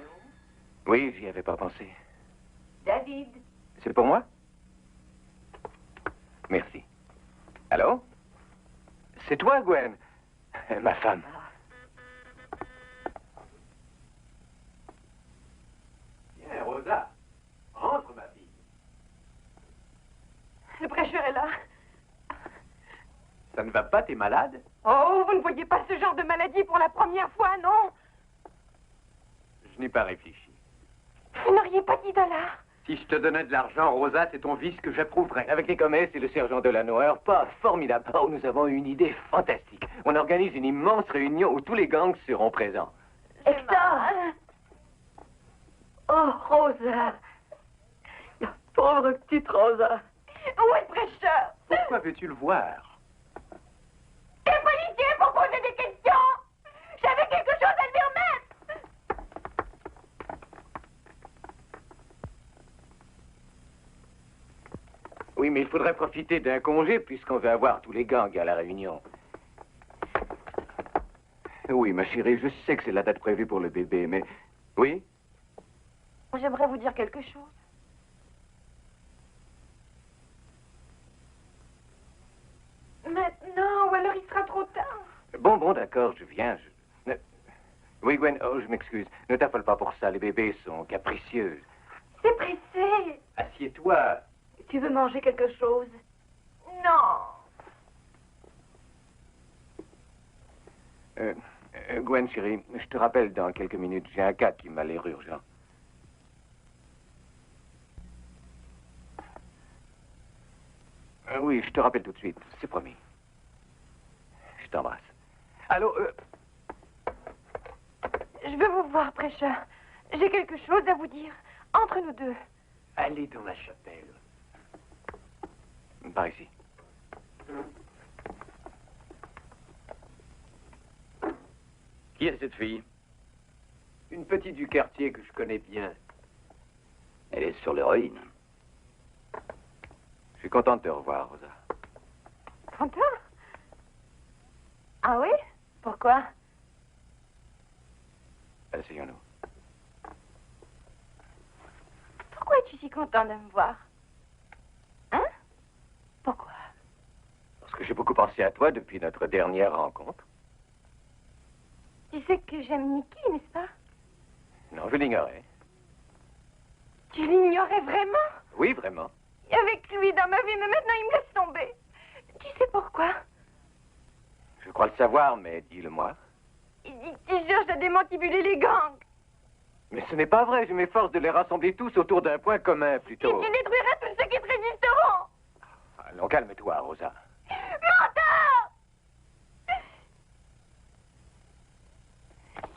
Oui, j'y avais pas pensé. David. C'est pour moi? Merci. Allô? C'est toi, Gwen? Ma femme. Viens, Rosa. Entre, ma fille. Le prêcheur est là. Ça ne va pas, t'es malade? Oh, vous ne voyez pas ce genre de maladie pour la première fois, non? Je n'ai pas réfléchi. Vous n'auriez pas dit $. Si je te donnais de l'argent, Rosa, c'est ton vice que j'approuverais. Avec les comètes et le sergent Delano, un repas formidable. Oh, nous avons une idée fantastique. On organise une immense réunion où tous les gangs seront présents. Hector! Oh, Rosa! Pauvre petite Rosa! Où est le prêcheur? Pourquoi veux-tu le voir? Des policiers pour poser des questions! J'avais quelque chose à lui remettre! Oui, mais il faudrait profiter d'un congé puisqu'on va avoir tous les gangs à la réunion. Oui, ma chérie, je sais que c'est la date prévue pour le bébé, mais... Oui? J'aimerais vous dire quelque chose. Maintenant, ou alors il sera trop tard. Bon, d'accord, je viens. Oui, Gwen, oh, je m'excuse. Ne t'affole pas pour ça, les bébés sont capricieux. C'est pressé. Assieds-toi. Tu veux manger quelque chose? Non. Gwen, chérie, je te rappelle dans quelques minutes. J'ai un cas qui m'a l'air urgent. Oui, je te rappelle tout de suite. C'est promis. Je t'embrasse. Allô, Je veux vous voir, prêcheur. J'ai quelque chose à vous dire. Entre nous deux. Allez dans la chapelle. Par ici. Qui est cette fille? Une petite du quartier que je connais bien. Elle est sur l'héroïne. Je suis content de te revoir, Rosa. Content? Ah oui? Pourquoi? Asseyons-nous. Pourquoi es-tu si content de me voir? Hein? Pourquoi? Parce que j'ai beaucoup pensé à toi depuis notre dernière rencontre. Tu sais que j'aime Nicky, n'est-ce pas? Non, je l'ignorais. Tu l'ignorais vraiment? Oui, vraiment. Avec lui dans ma vie, mais maintenant il me laisse tomber. Tu sais pourquoi? Je crois le savoir, mais dis-le-moi. Il dit que tu cherches à démantibuler les gangs. Mais ce n'est pas vrai, je m'efforce de les rassembler tous autour d'un point commun, plutôt. Et tu détruiras tous ceux qui te résisteront. Allons, calme-toi, Rosa. Menteur!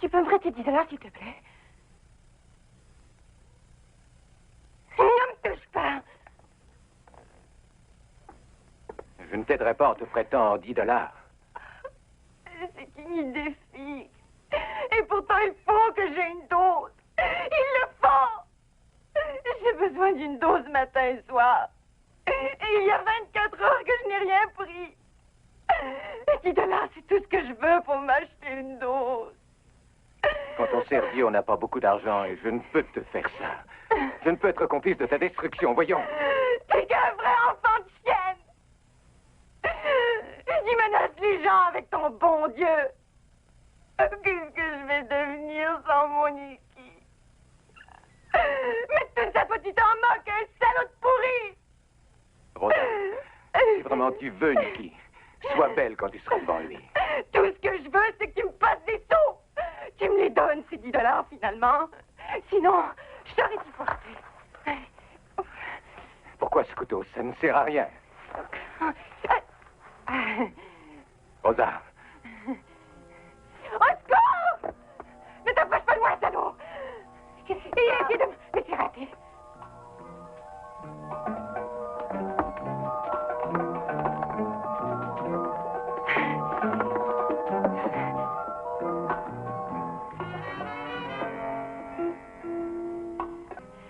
Tu peux me prêter $10, s'il te plaît? Ne me touche pas. Je ne t'aiderai pas en te prêtant $10. C'est une idée fixe. Et pourtant, il faut que j'ai une dose. Il le faut. J'ai besoin d'une dose matin et soir. Et il y a 24 heures que je n'ai rien pris. $10, c'est tout ce que je veux pour m'acheter une dose. Quand on sert Dieu, on n'a pas beaucoup d'argent et je ne peux te faire ça. Je ne peux être complice de ta destruction, voyons. T'es qu'un vrai enfant de chienne. Tu menaces les gens avec ton bon Dieu. Qu'est-ce que je vais devenir sans mon Niki? Mais toute cette petite en moque, un salaud de pourri! Rosa, si vraiment tu veux, Niki, sois belle quand tu seras devant lui. Tout ce que je veux, c'est que tu me passes des sous. Tu me les donnes, ces $10, finalement. Sinon, je t'aurais divorcé. Pourquoi ce couteau? Ça ne sert à rien. Rosa. Au secours! Ne t'approche pas de moi, salaud! Il a essayé de me laisser rater.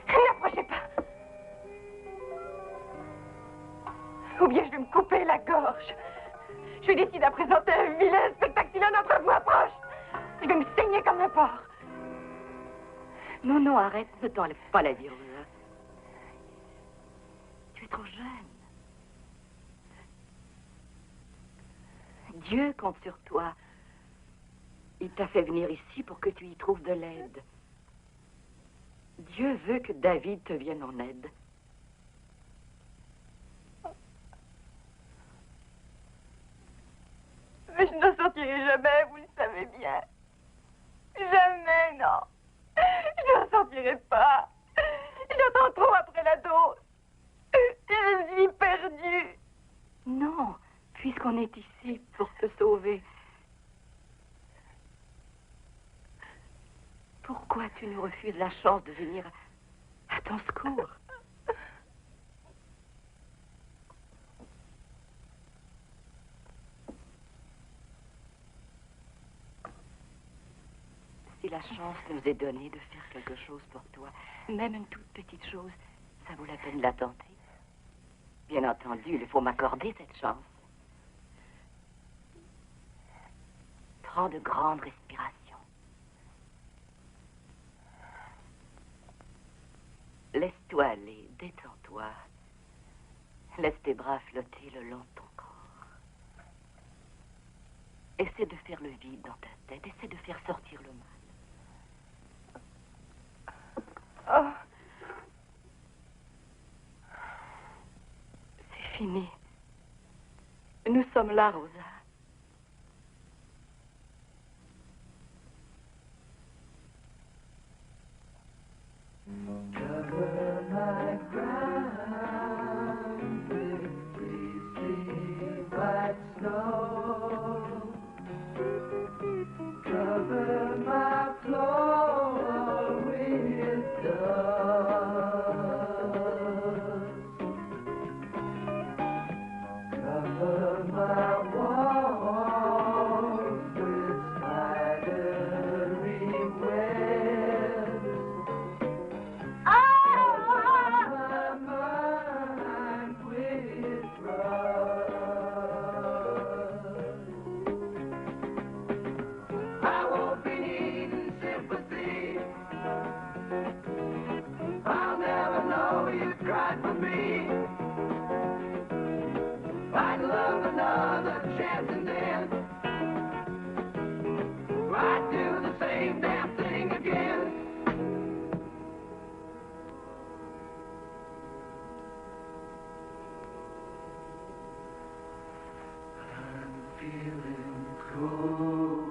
N'approchez pas. Ou bien je vais me couper la gorge. Je décide à présenter un vilain spectacle si l'un d'entre vous approche. Je vais me saigner comme un porc. Non, arrête, ne t'enlève pas la vie, Rosa. Tu es trop jeune. Dieu compte sur toi. Il t'a fait venir ici pour que tu y trouves de l'aide. Dieu veut que David te vienne en aide. Mais je n'en sortirai jamais, vous le savez bien. Jamais, non. Je n'en sortirai pas. J'attends trop après la dose. Je suis perdue. Non, puisqu'on est ici pour te sauver. Pourquoi tu nous refuses la chance de venir à ton secours? Si la chance nous est donnée de faire quelque chose pour toi, même une toute petite chose, ça vaut la peine de la tenter. Bien entendu, il faut m'accorder cette chance. Prends de grandes respirations. Laisse-toi aller, détends-toi. Laisse tes bras flotter le long de ton corps. Essaie de faire le vide dans ta tête. Essaie de faire sortir le mal. Oh. C'est fini. Nous sommes là, Rosa. Cover my ground with fleecy white snow. Cover my floor with dust. Cover my walls with spidery webs. Cried for me. I'd love another chance and then I'd do the same damn thing again. I'm feeling cold.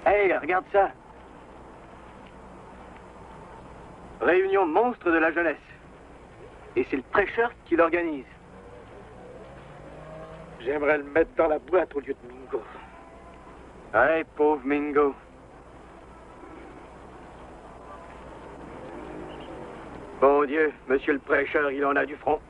Hey, regarde ça. Réunion monstre de la jeunesse. Et c'est le prêcheur qui l'organise. J'aimerais le mettre dans la boîte au lieu de Mingo. Hey, pauvre Mingo. Bon Dieu, monsieur le prêcheur, il en a du front.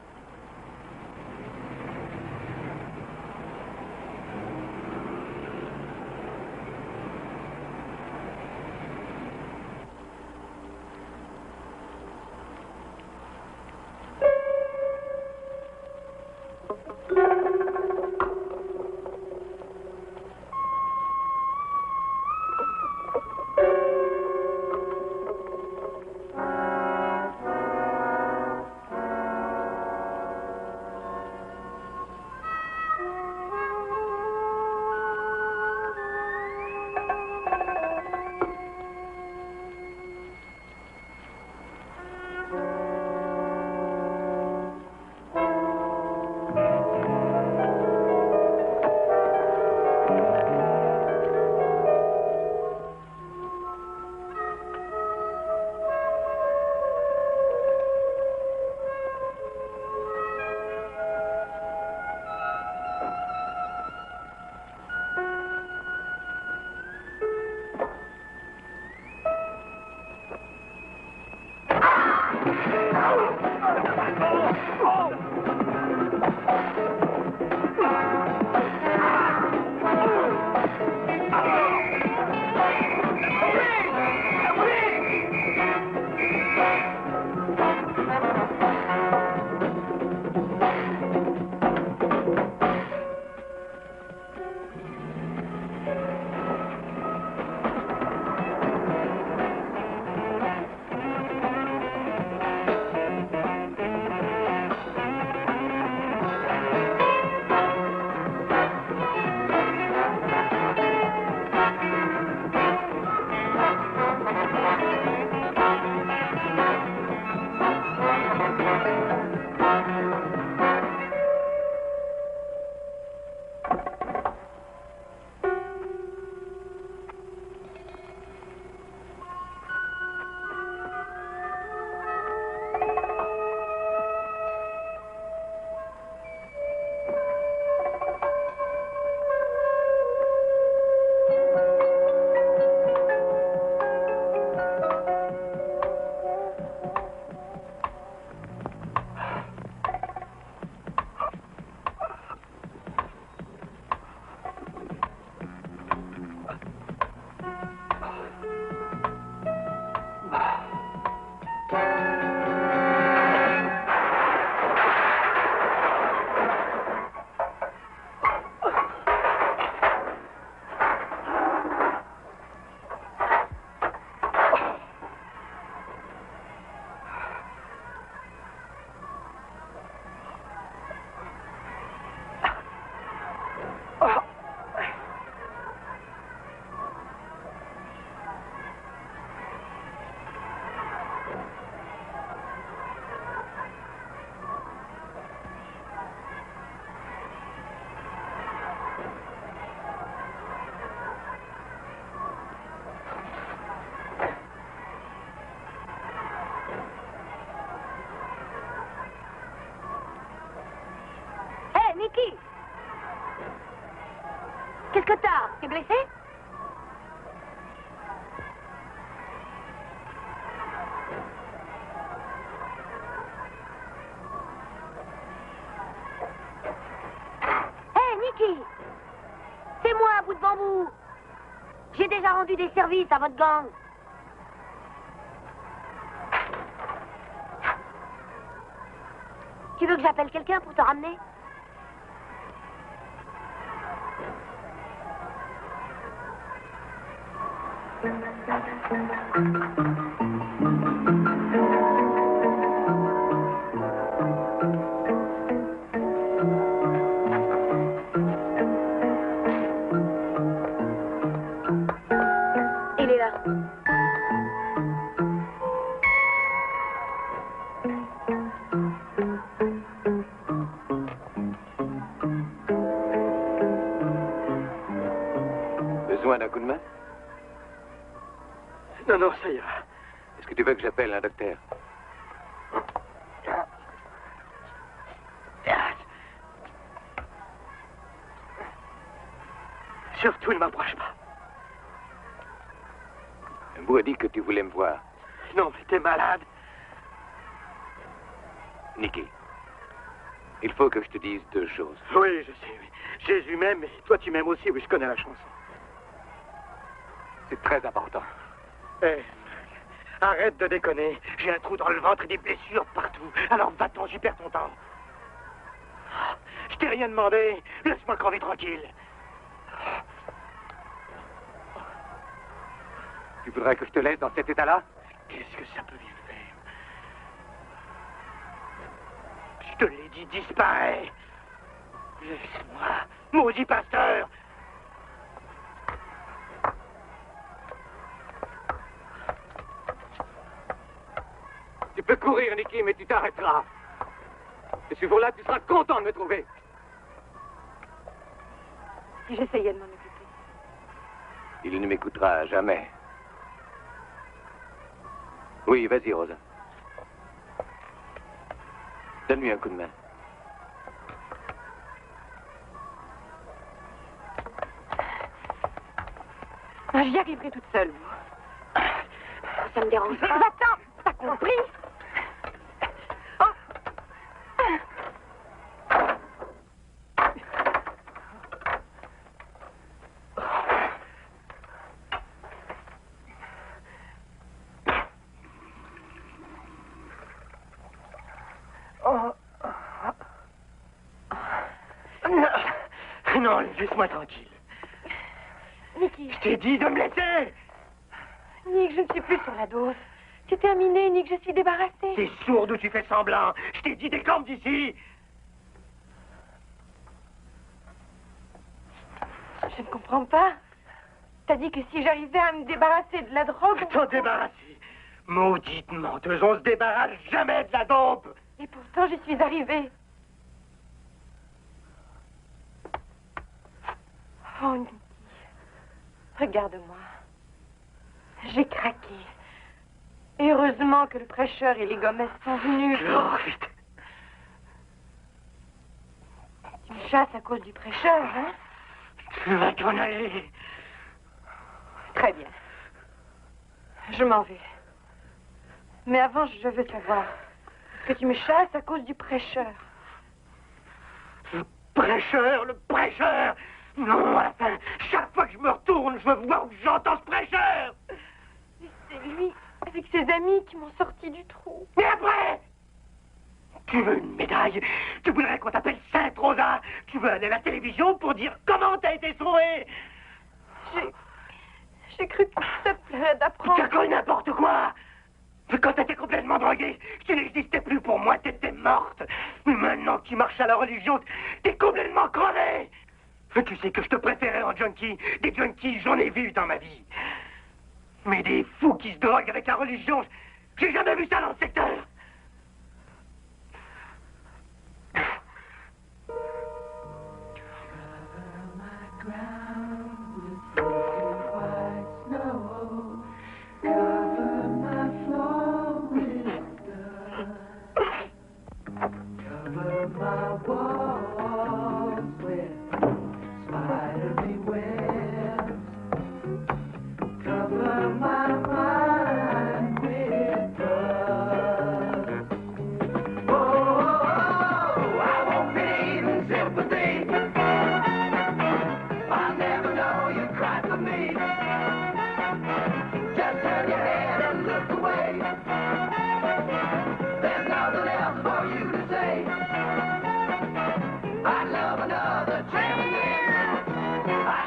Qu'est-ce que t'as? T'es blessé? Hé, Nicky! C'est moi, bout de bambou! J'ai déjà rendu des services à votre gang. Tu veux que j'appelle quelqu'un pour te ramener? Il est là. Besoin d'un coup de main? Non, non, ça ira. Est-ce que tu veux que j'appelle un docteur? Surtout, ne m'approche pas. Un bout a dit que tu voulais me voir. Non, mais t'es malade. Nicky, il faut que je te dise deux choses. Oui, je sais, oui. Jésus m'aime, et toi tu m'aimes aussi, oui, je connais la chanson. C'est très important. Eh, arrête de déconner. J'ai un trou dans le ventre et des blessures partout. Alors va-t'en, j'y perds ton temps. Je t'ai rien demandé. Laisse-moi crever tranquille. Tu voudrais que je te laisse dans cet état-là? Qu'est-ce que ça peut bien faire? Je te l'ai dit, disparais. Laisse-moi, maudit pasteur. Tu peux courir, Nicky, mais tu t'arrêteras. Et ce jour-là, tu seras content de me trouver. J'essayais de m'en occuper. Il ne m'écoutera jamais. Oui, vas-y, Rosa. Donne-lui un coup de main. J'y arriverai toute seule, vous. Ça me dérange pas. Va-t'en, t'as compris? Non, laisse-moi tranquille. Nicky. Je t'ai dit de me laisser. Nick, je ne suis plus sur la dose. C'est terminé, Nick, je suis débarrassée. T'es sourde ou tu fais semblant? Je t'ai dit décampe d'ici. Je ne comprends pas. T'as dit que si j'arrivais à me débarrasser de la drogue... T'en débarrasser? Maudite menteuse, on se débarrasse jamais de la dope. Et pourtant, j'y suis arrivée. Oh, Nicky. Regarde-moi. J'ai craqué. Et heureusement que le prêcheur et les Gomez sont venus. Oh, vite. Tu me chasses à cause du prêcheur, hein? Tu vas t'en aller. Très bien. Je m'en vais. Mais avant, je veux savoir, est-ce que tu me chasses à cause du prêcheur? Le prêcheur, le prêcheur! Non, à la fin, chaque fois que je me retourne, je veux voir où j'entends ce prêcheur! C'est lui, avec ses amis, qui m'ont sorti du trou. Et après? Tu veux une médaille? Tu voudrais qu'on t'appelle Sainte Rosa? Tu veux aller à la télévision pour dire comment t'as été sauvée? J'ai cru que ça te plairait d'apprendre. T'as cru n'importe quoi! Mais quand t'étais complètement droguée, tu n'existais plus pour moi, t'étais morte. Mais maintenant que tu marches à la religion, t'es complètement crevée. Tu sais que je te préférais en junkie. Des junkies, j'en ai vu dans ma vie. Mais des fous qui se droguent avec la religion, j'ai jamais vu ça dans le secteur. Cover my walls with spider beware.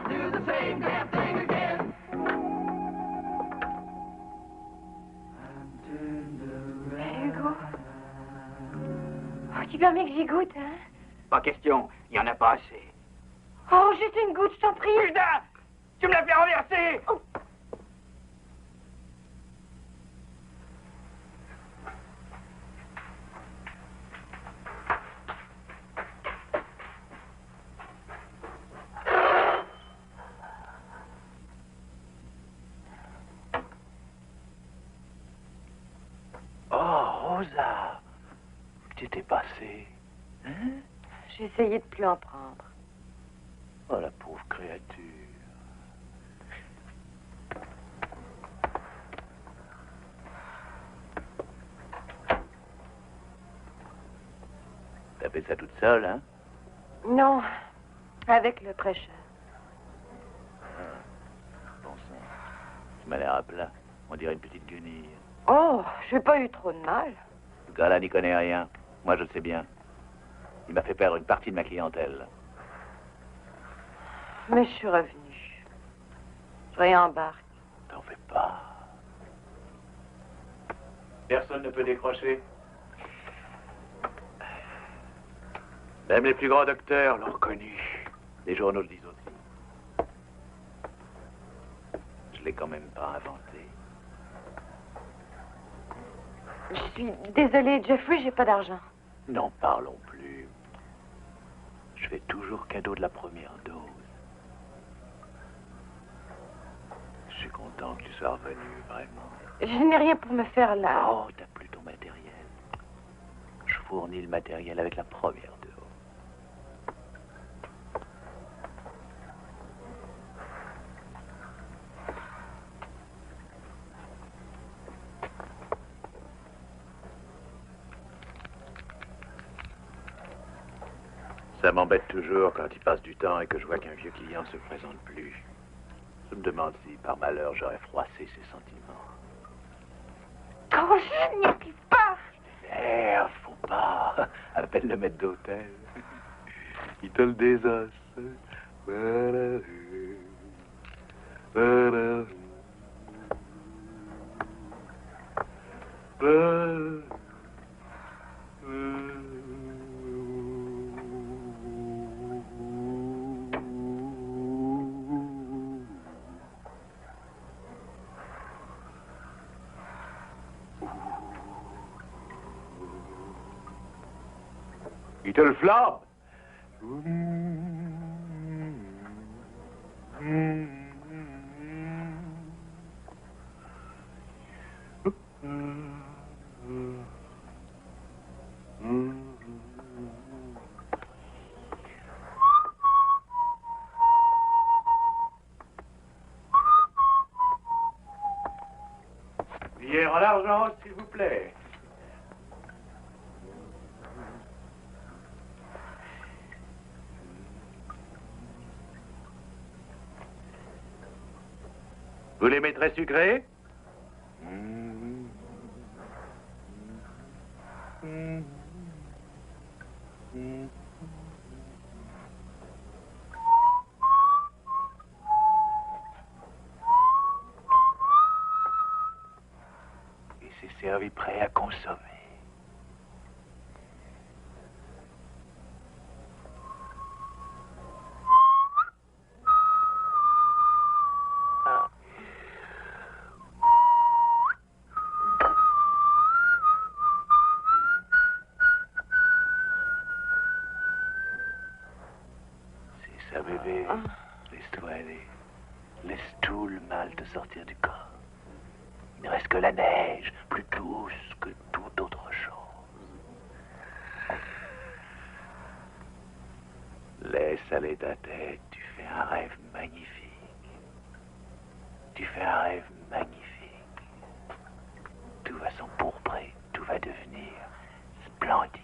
do the same damn thing again. Hugo. Oh, tu permets que j'y goûte, hein? Pas question, il y en a pas assez. Oh, juste une goutte, je t'en prie. Putain! Tu me l'as fait renverser! Oh. Oh, Rosa, tu t'es passée. Hein? J'ai essayé de plus en prendre. Oh, la pauvre créature. T'as fait ça toute seule, hein? Non, avec le prêcheur. Bon sang, tu m'as l'air à plat. On dirait une petite guenille. Oh, j'ai pas eu trop de mal. Ce gars-là n'y connaît rien. Moi, je le sais bien. Il m'a fait perdre une partie de ma clientèle. Mais je suis revenue. Je réembarque. T'en fais pas. Personne ne peut décrocher. Même les plus grands docteurs l'ont reconnu. Les journaux le disent aussi. Je l'ai quand même pas inventé. Je suis désolée, Jeffrey, j'ai pas d'argent. N'en parlons plus. Je fais toujours cadeau de la première dose. Je suis content que tu sois revenu, vraiment. Je n'ai rien pour me faire là. Oh, t'as plus ton matériel. Je fournis le matériel avec la première dose. Ça m'embête toujours quand il passe du temps et que je vois qu'un vieux client ne se présente plus. Je me demande si, par malheur, j'aurais froissé ses sentiments. Oh, je n'y arrive pas. Faut pas. Appelle le maître d'hôtel. Il te le désosse. Il te le flambe. Billets en argent, s'il vous plaît. Vous les mettrez sucrés? Et c'est servi prêt à consommer. C'est ça, bébé. Laisse-toi aller. Laisse tout le mal te sortir du corps. Il ne reste que la neige, plus douce que toute autre chose. Laisse aller ta tête, tu fais un rêve magnifique. Tu fais un rêve magnifique. Tout va s'empourprer, tout va devenir splendide.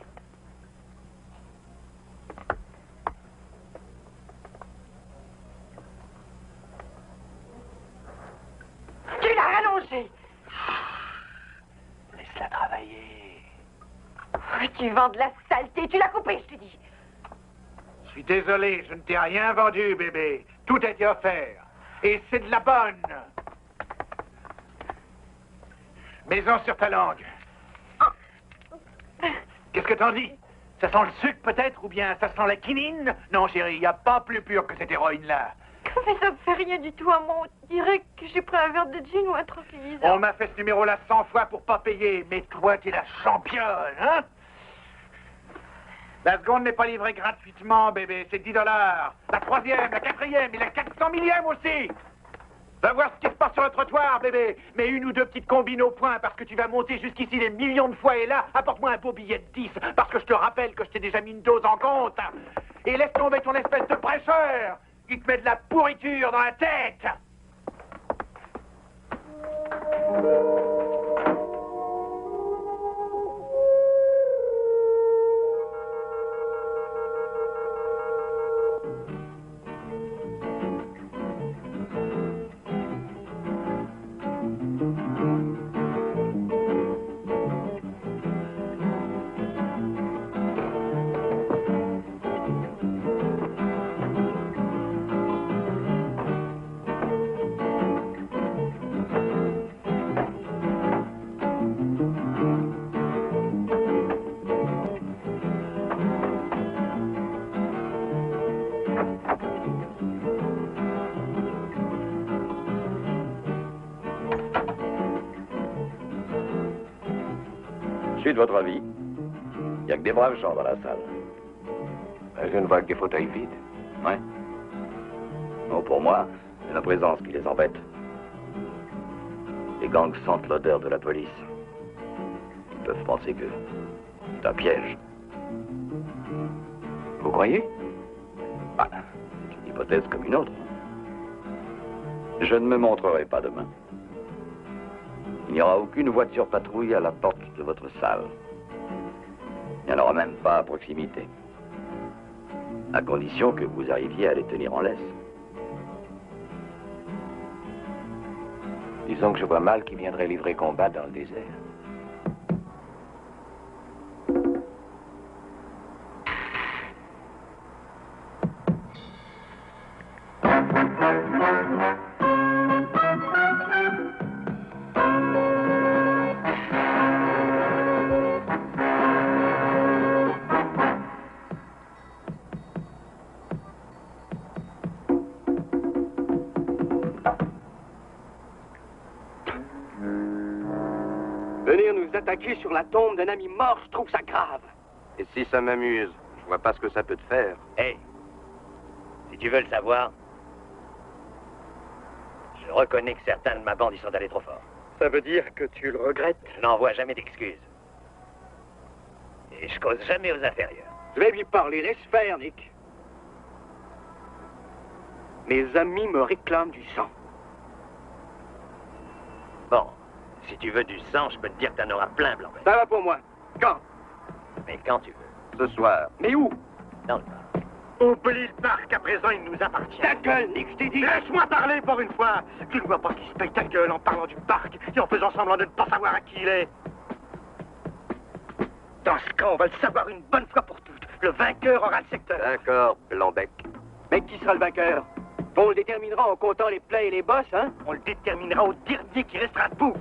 Tu l'as rallongé. Laisse-la travailler. Oh, tu vends de la saleté. Tu l'as coupé, je te dis. Je suis désolé, je ne t'ai rien vendu, bébé. Tout a été offert. Et c'est de la bonne. Mets-en sur ta langue. Qu'est-ce que t'en dis? Ça sent le sucre peut-être, ou bien ça sent la quinine? Non, chérie, il n'y a pas plus pur que cette héroïne-là. Mais ça me fait rien du tout à moi. On dirait que j'ai pris un verre de gin ou un tranquillisant. On m'a fait ce numéro-là 100 fois pour pas payer, mais toi, t'es la championne, hein? La seconde n'est pas livrée gratuitement, bébé, c'est 10 $. La troisième, la quatrième et la 400 millième aussi. Va voir ce qui se passe sur le trottoir, bébé. Mets une ou deux petites combines au point parce que tu vas monter jusqu'ici des millions de fois. Et là, apporte-moi un beau billet de 10 parce que je te rappelle que je t'ai déjà mis une dose en compte. Et laisse tomber ton espèce de prêcheur. Il te met de la pourriture dans la tête. Je suis de votre avis. Il n'y a que des braves gens dans la salle. Je ne vois que des fauteuils vides. Ouais. Non, pour moi, c'est la présence qui les embête. Les gangs sentent l'odeur de la police. Ils peuvent penser que c'est un piège. Vous croyez? Ah, c'est une hypothèse comme une autre. Je ne me montrerai pas demain. Il n'y aura aucune voiture patrouille à la porte de votre salle. Il n'y en aura même pas à proximité. À condition que vous arriviez à les tenir en laisse. Disons que je vois mal qui viendrait livrer combat dans le désert. Venir nous attaquer sur la tombe d'un ami mort, je trouve ça grave. Et si ça m'amuse, je vois pas ce que ça peut te faire. Hé, si tu veux le savoir, je reconnais que certains de ma bande y sont allés trop fort. Ça veut dire que tu le regrettes? Je n'envoie jamais d'excuses. Et je cause jamais aux inférieurs. Je vais lui parler, laisse faire, Nick. Mes amis me réclament du sang. Bon, si tu veux du sang, je peux te dire que t'en auras plein, Blanc-Bec. Ça va pour moi. Quand? Mais quand tu veux. Ce soir. Mais où? Dans le parc. Oublie le parc, à présent il nous appartient. Ta gueule, Nick, je t'ai dit. Laisse-moi parler pour une fois. Tu ne vois pas qu'il se paye ta gueule en parlant du parc et en faisant semblant de ne pas savoir à qui il est. Dans ce cas, on va le savoir une bonne fois pour toutes. Le vainqueur aura le secteur. D'accord, Blanc-Bec. Mais qui sera le vainqueur? On le déterminera en comptant les plaies et les bosses, hein? On le déterminera au dernier qui restera debout.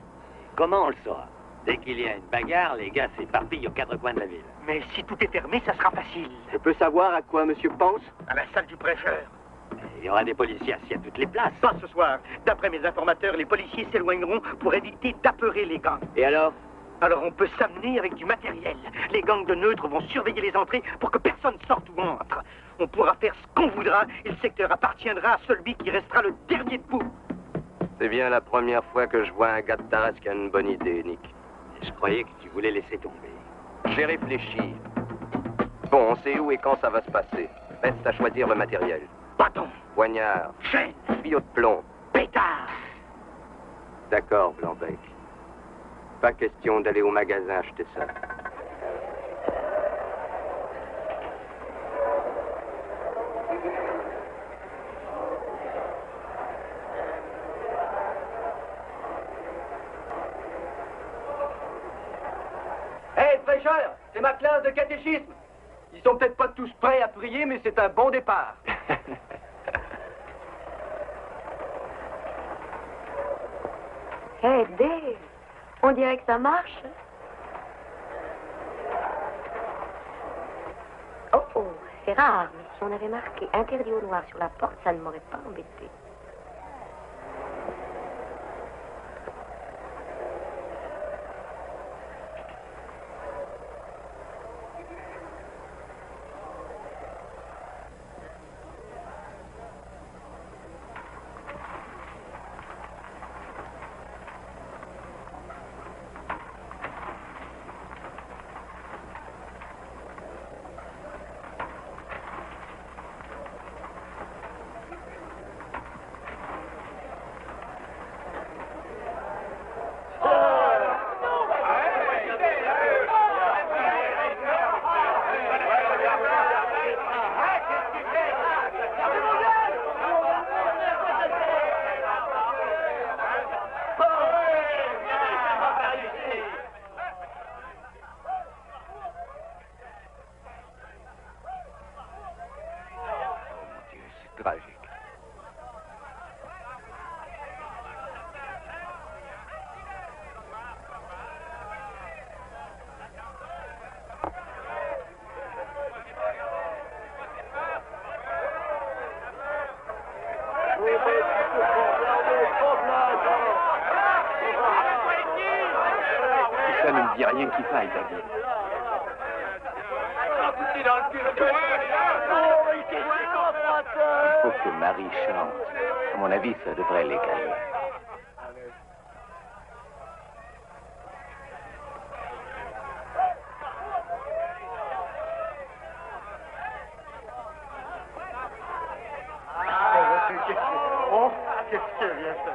Comment on le saura? Dès qu'il y a une bagarre, les gars s'éparpillent aux quatre coins de la ville. Mais si tout est fermé, ça sera facile. Je peux savoir à quoi monsieur pense? À la salle du prêcheur. Il y aura des policiers assis à toutes les places. Pas ce soir. D'après mes informateurs, les policiers s'éloigneront pour éviter d'apeurer les gangs. Et alors? Alors on peut s'amener avec du matériel. Les gangs de neutres vont surveiller les entrées pour que personne sorte ou entre. On pourra faire ce qu'on voudra et le secteur appartiendra à celui qui restera le dernier debout. C'est bien la première fois que je vois un gars de Tarasque qui a une bonne idée, Nick. Et je croyais que tu voulais laisser tomber. J'ai réfléchi. Bon, on sait où et quand ça va se passer. Reste à choisir le matériel. Bâton, Poignard, chaîne, tuyau de plomb. pétard. D'accord, Blanc-Bec. Pas question d'aller au magasin acheter ça. Hé, prêcheur, c'est ma classe de catéchisme. Ils sont peut-être pas tous prêts à prier, mais c'est un bon départ. Hé, Dave, on dirait que ça marche. Oh, oh, c'est rare, mais si on avait marqué interdit au noir sur la porte, ça ne m'aurait pas embêté. Ça ne me dit rien qui faille, David. Il faut que Marie chante. À mon avis, ça devrait les calmer. Oh, qu'est-ce qu'elle vient faire?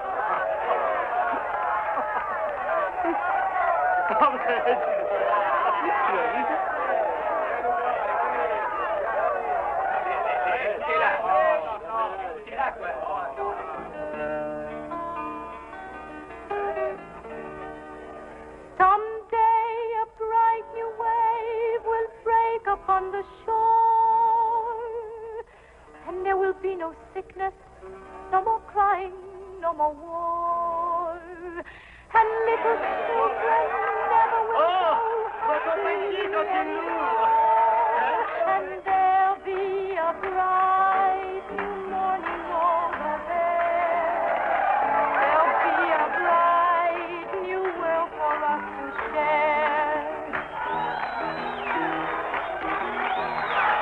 Someday a bright new wave will break upon the shore, and there will be no sickness, no more crying, no more war, and little children never will and there'll be a bright new morning over there. There'll be a bright new world for us to share.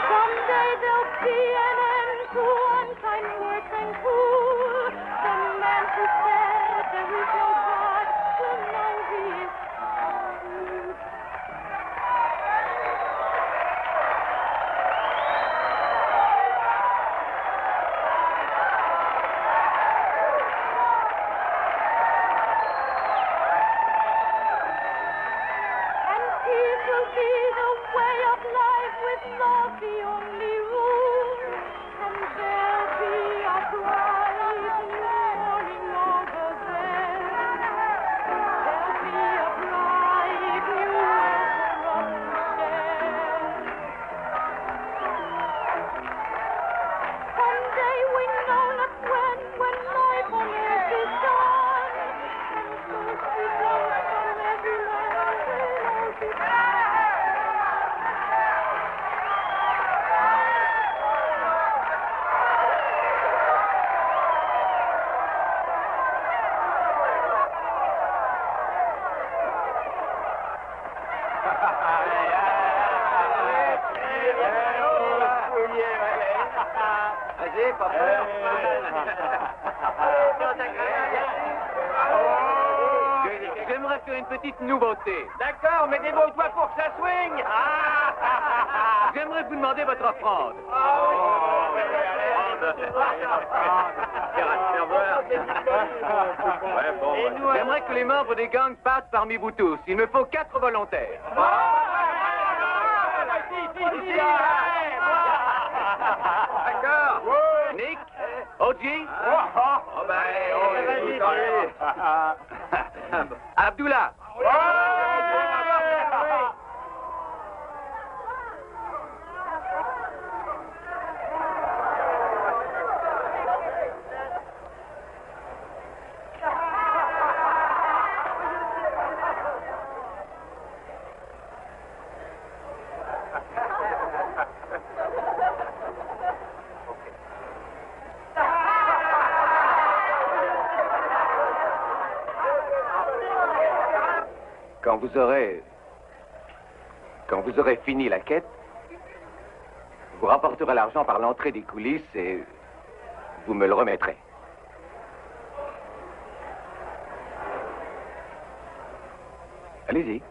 Someday there'll be an end to unkind words and cruel. The man who said there is no God will know he is true. Peace will be the way of life with love the only rule. And there'll be a bright new morning over there. There'll be a bright new world for us to share. Someday we know not when life on earth is done. And first we don't from everywhere will all be Vas-y, pas peur. J'aimerais faire une petite nouveauté. D'accord, mais débrouille-toi pour que ça swing. J'aimerais vous demander votre offrande. J'aimerais que les membres des gangs passent parmi vous tous. Il me faut 4 volontaires. D'accord. Nick, Oji, Abdullah. Quand vous aurez fini la quête, vous rapporterez l'argent par l'entrée des coulisses et vous me le remettrez. Allez-y.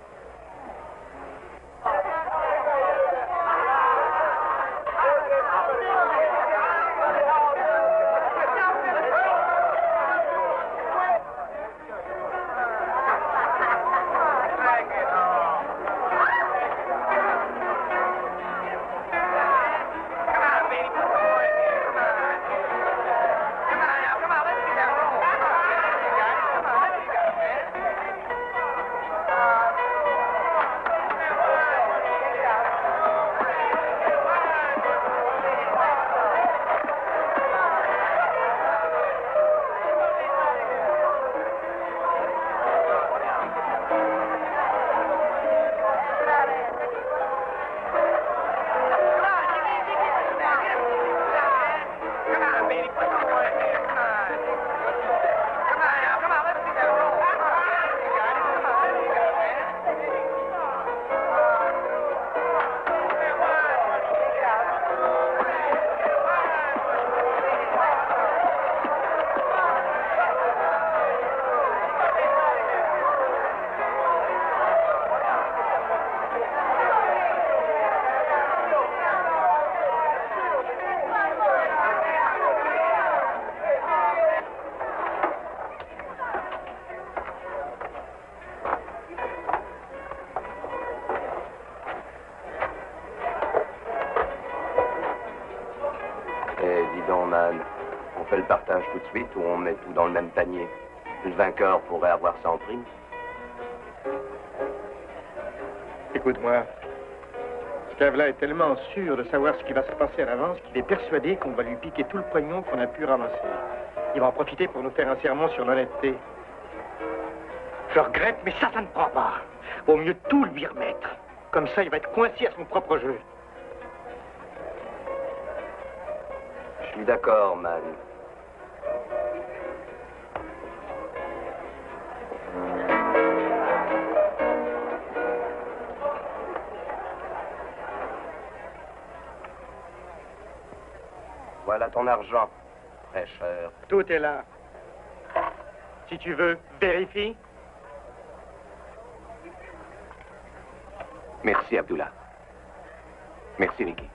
On fait le partage tout de suite ou on met tout dans le même panier? Le vainqueur pourrait avoir ça en prime. Écoute-moi. Ce cave-là est tellement sûr de savoir ce qui va se passer à l'avance qu'il est persuadé qu'on va lui piquer tout le pognon qu'on a pu ramasser. Il va en profiter pour nous faire un serment sur l'honnêteté. Je regrette, mais ça ne prend pas. Vaut mieux tout lui remettre. Comme ça, il va être coincé à son propre jeu. Je suis d'accord, man. Voilà ton argent, très cher. Tout est là. Si tu veux, vérifie. Merci, Abdullah. Merci, Nicky.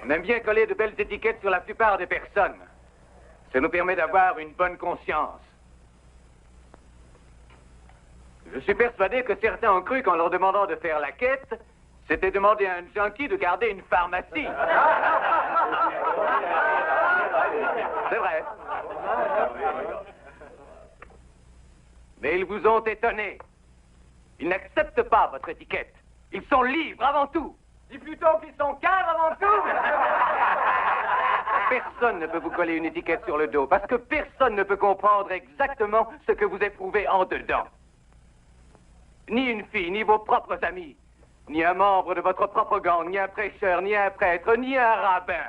On aime bien coller de belles étiquettes sur la plupart des personnes. Ça nous permet d'avoir une bonne conscience. Je suis persuadé que certains ont cru qu'en leur demandant de faire la quête, c'était demander à un junkie de garder une pharmacie. C'est vrai. Mais ils vous ont étonné. Ils n'acceptent pas votre étiquette. Ils sont libres avant tout. Dis plutôt qu'ils sont caves avant tout. Personne ne peut vous coller une étiquette sur le dos parce que personne ne peut comprendre exactement ce que vous éprouvez en dedans. Ni une fille, ni vos propres amis, ni un membre de votre propre gang, ni un prêcheur, ni un prêtre, ni un rabbin,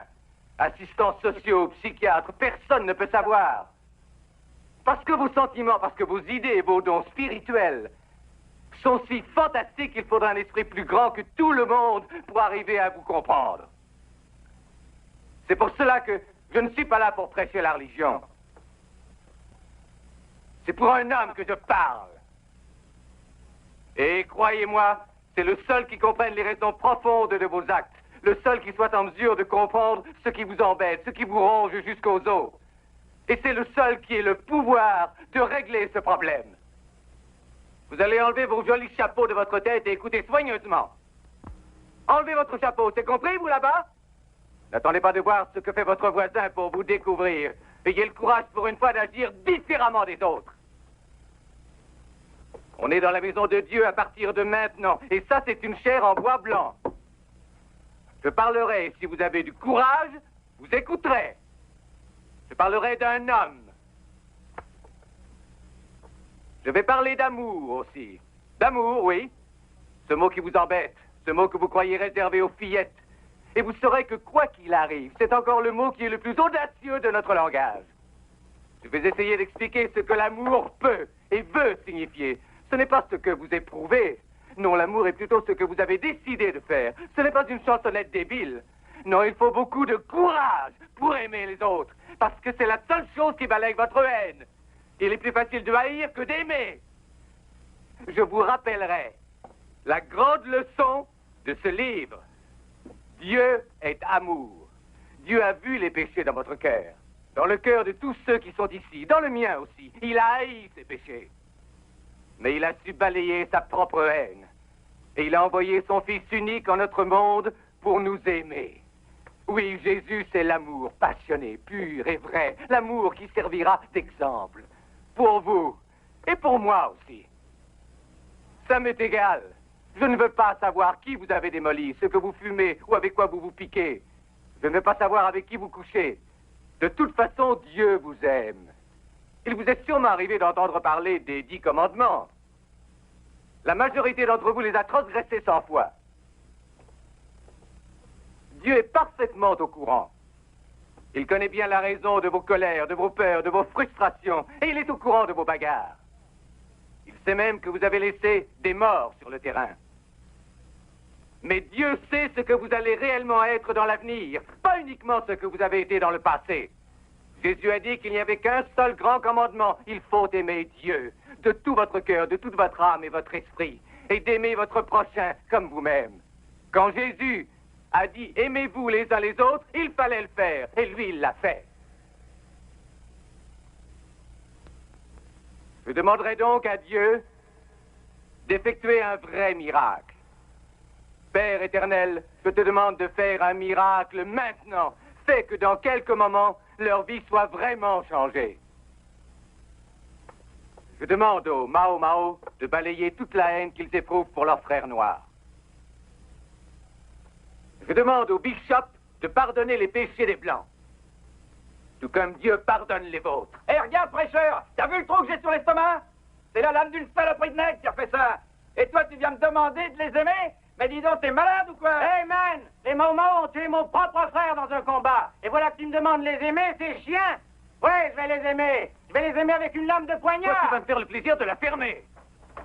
assistants sociaux, psychiatres, personne ne peut savoir. Parce que vos sentiments, parce que vos idées et vos dons spirituels sont si fantastiques qu'il faudra un esprit plus grand que tout le monde pour arriver à vous comprendre. C'est pour cela que je ne suis pas là pour prêcher la religion. C'est pour un homme que je parle. Et croyez-moi, c'est le seul qui comprenne les raisons profondes de vos actes, le seul qui soit en mesure de comprendre ce qui vous embête, ce qui vous ronge jusqu'aux os. Et c'est le seul qui ait le pouvoir de régler ce problème. Vous allez enlever vos jolis chapeaux de votre tête et écoutez soigneusement. Enlevez votre chapeau, c'est compris, vous, là-bas? N'attendez pas de voir ce que fait votre voisin pour vous découvrir. Ayez le courage pour une fois d'agir différemment des autres. On est dans la maison de Dieu à partir de maintenant. Et ça, c'est une chair en bois blanc. Je parlerai, si vous avez du courage, vous écouterez. Je parlerai d'un homme. Je vais parler d'amour aussi. D'amour, oui. Ce mot qui vous embête. Ce mot que vous croyez réservé aux fillettes. Et vous saurez que quoi qu'il arrive, c'est encore le mot qui est le plus audacieux de notre langage. Je vais essayer d'expliquer ce que l'amour peut et veut signifier. Ce n'est pas ce que vous éprouvez. Non, l'amour est plutôt ce que vous avez décidé de faire. Ce n'est pas une chansonnette débile. Non, il faut beaucoup de courage pour aimer les autres. Parce que c'est la seule chose qui balaye votre haine. Il est plus facile de haïr que d'aimer. Je vous rappellerai la grande leçon de ce livre. Dieu est amour. Dieu a vu les péchés dans votre cœur. Dans le cœur de tous ceux qui sont ici. Dans le mien aussi. Il a haï ces péchés. Mais il a su balayer sa propre haine. Et il a envoyé son Fils unique en notre monde pour nous aimer. Oui, Jésus, c'est l'amour passionné, pur et vrai. L'amour qui servira d'exemple. Pour vous. Et pour moi aussi. Ça m'est égal. Je ne veux pas savoir qui vous avez démoli, ce que vous fumez ou avec quoi vous vous piquez. Je ne veux pas savoir avec qui vous couchez. De toute façon, Dieu vous aime. Il vous est sûrement arrivé d'entendre parler des 10 commandements. La majorité d'entre vous les a transgressés 100 fois. Dieu est parfaitement au courant. Il connaît bien la raison de vos colères, de vos peurs, de vos frustrations, et il est au courant de vos bagarres. Il sait même que vous avez laissé des morts sur le terrain. Mais Dieu sait ce que vous allez réellement être dans l'avenir, pas uniquement ce que vous avez été dans le passé. Jésus a dit qu'il n'y avait qu'un seul grand commandement. Il faut aimer Dieu de tout votre cœur, de toute votre âme et votre esprit, et d'aimer votre prochain comme vous-même. Quand Jésus a dit « Aimez-vous les uns les autres », il fallait le faire, et lui, il l'a fait. Je demanderai donc à Dieu d'effectuer un vrai miracle. Père éternel, je te demande de faire un miracle maintenant. Fais que dans quelques moments, leur vie soit vraiment changée. Je demande aux Mao Mao de balayer toute la haine qu'ils éprouvent pour leurs frères noirs. Je demande aux Bishop de pardonner les péchés des Blancs, tout comme Dieu pardonne les vôtres. Hé, regarde, prêcheur, t'as vu le trou que j'ai sur l'estomac? C'est la lame d'une saloperie de nègre qui a fait ça. Et toi, tu viens me demander de les aimer? Mais dis donc, t'es malade ou quoi? Hey man, les Mao Mao ont tué mon propre frère dans un combat. Et voilà que tu me demandes de les aimer, c'est chien. Ouais, je vais les aimer. Je vais les aimer avec une lame de poignard. Toi, tu vas me faire le plaisir de la fermer.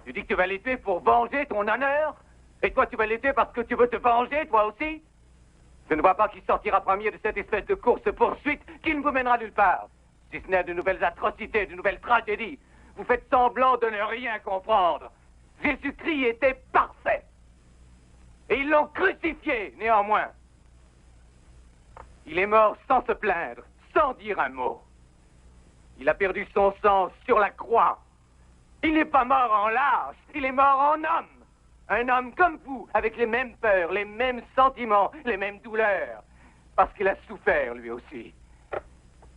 Tu dis que tu vas les tuer pour venger ton honneur? Et toi, tu vas les tuer parce que tu veux te venger, toi aussi? Je ne vois pas qui sortira premier de cette espèce de course-poursuite qui ne vous mènera nulle part. Si ce n'est de nouvelles atrocités, de nouvelles tragédies. Vous faites semblant de ne rien comprendre. Jésus-Christ était parfait. Et ils l'ont crucifié, néanmoins. Il est mort sans se plaindre, sans dire un mot. Il a perdu son sang sur la croix. Il n'est pas mort en lâche, il est mort en homme. Un homme comme vous, avec les mêmes peurs, les mêmes sentiments, les mêmes douleurs. Parce qu'il a souffert, lui aussi.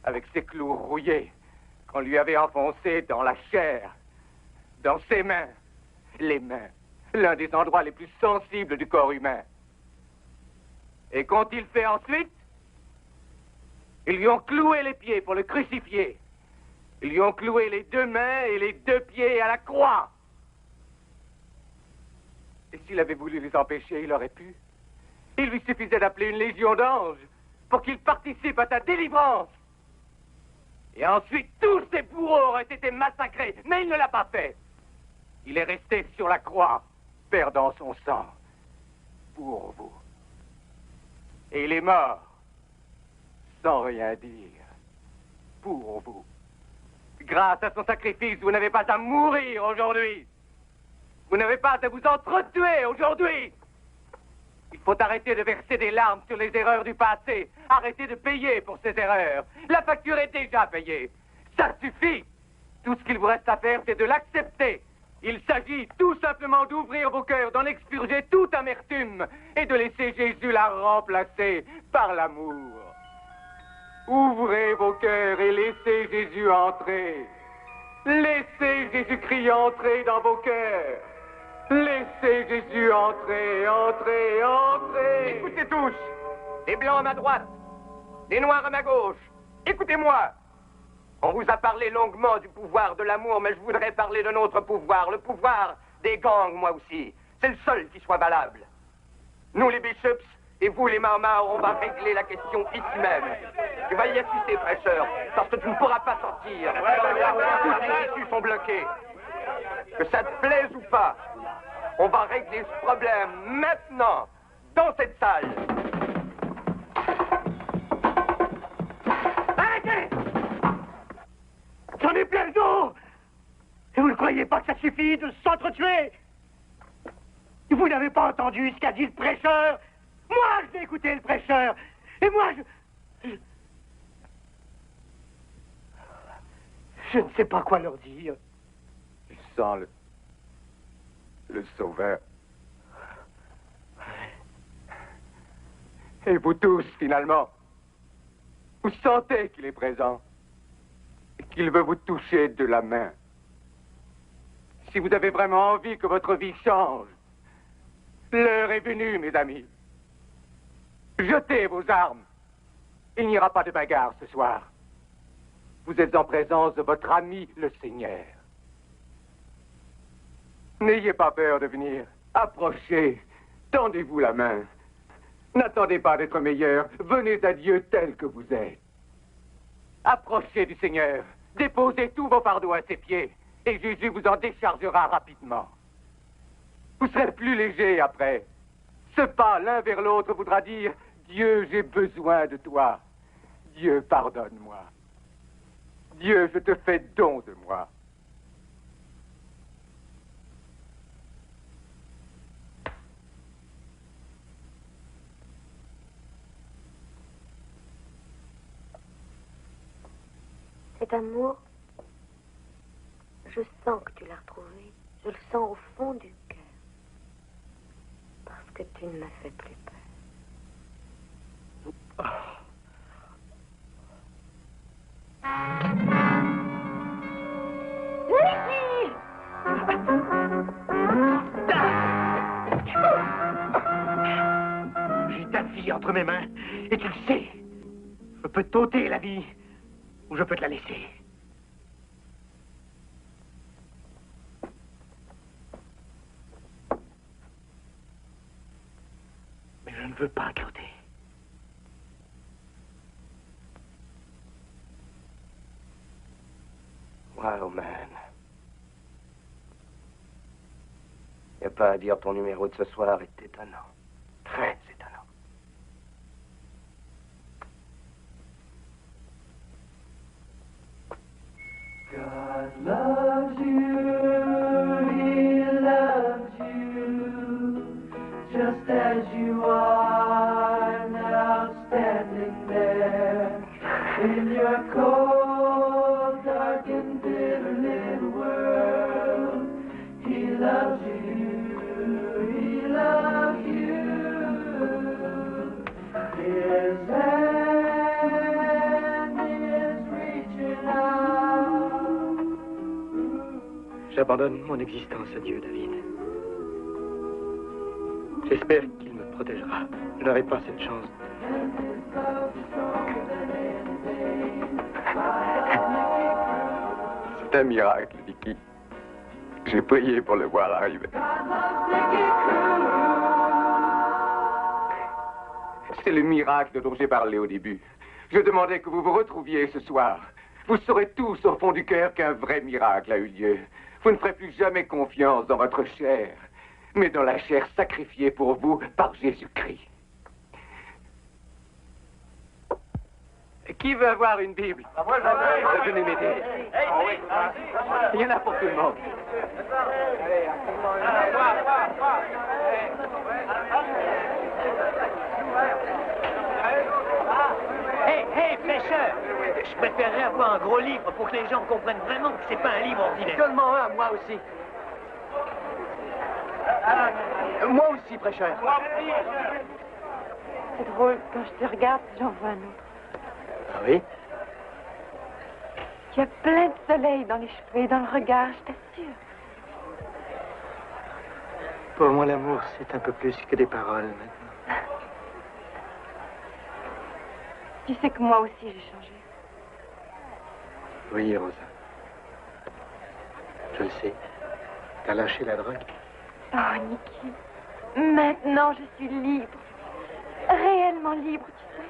Avec ses clous rouillés, qu'on lui avait enfoncés dans la chair, dans ses mains, les mains. L'un des endroits les plus sensibles du corps humain. Et qu'ont-ils fait ensuite? Ils lui ont cloué les pieds pour le crucifier. Ils lui ont cloué les 2 mains et les 2 pieds à la croix. Et s'il avait voulu les empêcher, il aurait pu. Il lui suffisait d'appeler une légion d'anges pour qu'ils participent à ta délivrance. Et ensuite, tous ses bourreaux auraient été massacrés, mais il ne l'a pas fait. Il est resté sur la croix, perdant son sang pour vous. Et il est mort, sans rien dire, pour vous. Grâce à son sacrifice, vous n'avez pas à mourir aujourd'hui. Vous n'avez pas à vous entretuer aujourd'hui. Il faut arrêter de verser des larmes sur les erreurs du passé. Arrêter de payer pour ces erreurs. La facture est déjà payée. Ça suffit. Tout ce qu'il vous reste à faire, c'est de l'accepter. Il s'agit tout simplement d'ouvrir vos cœurs, d'en expurger toute amertume et de laisser Jésus la remplacer par l'amour. Ouvrez vos cœurs et laissez Jésus entrer. Laissez Jésus-Christ entrer dans vos cœurs. Laissez Jésus entrer, entrer, entrer. Écoutez tous, les blancs à ma droite, les noirs à ma gauche. Écoutez-moi. On vous a parlé longuement du pouvoir de l'amour, mais je voudrais parler d'un autre pouvoir, le pouvoir des gangs, moi aussi. C'est le seul qui soit valable. Nous, les bishops, et vous, les marmas, on va régler la question ici même. Tu vas y assister, prêcheur, parce que tu ne pourras pas sortir. Toutes les issues sont bloquées. Que ça te plaise ou pas, on va régler ce problème maintenant, dans cette salle. Arrêtez! J'en ai plein le dos! Et vous ne croyez pas que ça suffit de s'entretuer? Vous n'avez pas entendu ce qu'a dit le prêcheur? Moi, je vais écouter le prêcheur. Et moi, je ne sais pas quoi leur dire. Je sens le sauveur. Et vous tous, finalement, vous sentez qu'il est présent et qu'il veut vous toucher de la main. Si vous avez vraiment envie que votre vie change, l'heure est venue, mes amis. Jetez vos armes. Il n'y aura pas de bagarre ce soir. Vous êtes en présence de votre ami, le Seigneur. N'ayez pas peur de venir. Approchez. Tendez-vous la main. N'attendez pas d'être meilleur. Venez à Dieu tel que vous êtes. Approchez du Seigneur. Déposez tous vos fardeaux à ses pieds. Et Jésus vous en déchargera rapidement. Vous serez plus léger après. Ce pas l'un vers l'autre voudra dire « Dieu, j'ai besoin de toi. Dieu, pardonne-moi. Dieu, je te fais don de moi. » Cet amour, je sens que tu l'as retrouvé. Je le sens au fond du cœur. Parce que tu ne me fais plus peur. Nicky! J'ai ta fille entre mes mains, et tu le sais. Je peux t'ôter la vie, ou je peux te la laisser. Mais je ne veux pas te l'ôter. Wow, man. Y a pas à dire, ton numéro de ce soir est étonnant. Très étonnant. God loves you, He loves you, just as you are now standing there in your cold, dark and bitter little world. He loves you, He loves you. His hand is reaching out. J'abandonne mon existence à Dieu, David. J'espère qu'il me protégera. Je n'aurai pas cette chance. C'est un miracle, Vicky. J'ai prié pour le voir arriver. C'est le miracle dont j'ai parlé au début. Je demandais que vous vous retrouviez ce soir. Vous saurez tous au fond du cœur qu'un vrai miracle a eu lieu. Vous ne ferez plus jamais confiance dans votre chair, mais dans la chair sacrifiée pour vous par Jésus-Christ. Qui veut avoir une Bible? Moi, j'en veux. Venez m'aider. Il y en a pour tout le monde. Hey, pêcheur! Je préférerais avoir un gros livre pour que les gens comprennent vraiment que c'est pas un livre ordinaire. Donne-moi un, moi aussi. Moi aussi, prêcheur. C'est drôle, quand je te regarde, j'en vois un autre. Ah oui? Tu as plein de soleil dans les cheveux et dans le regard, je t'assure. Pour moi, l'amour, c'est un peu plus que des paroles maintenant. Tu sais que moi aussi, j'ai changé. Oui, Rosa. Je le sais. T'as lâché la drogue. Oh, Nicky. Maintenant, je suis libre. Réellement libre, tu sais.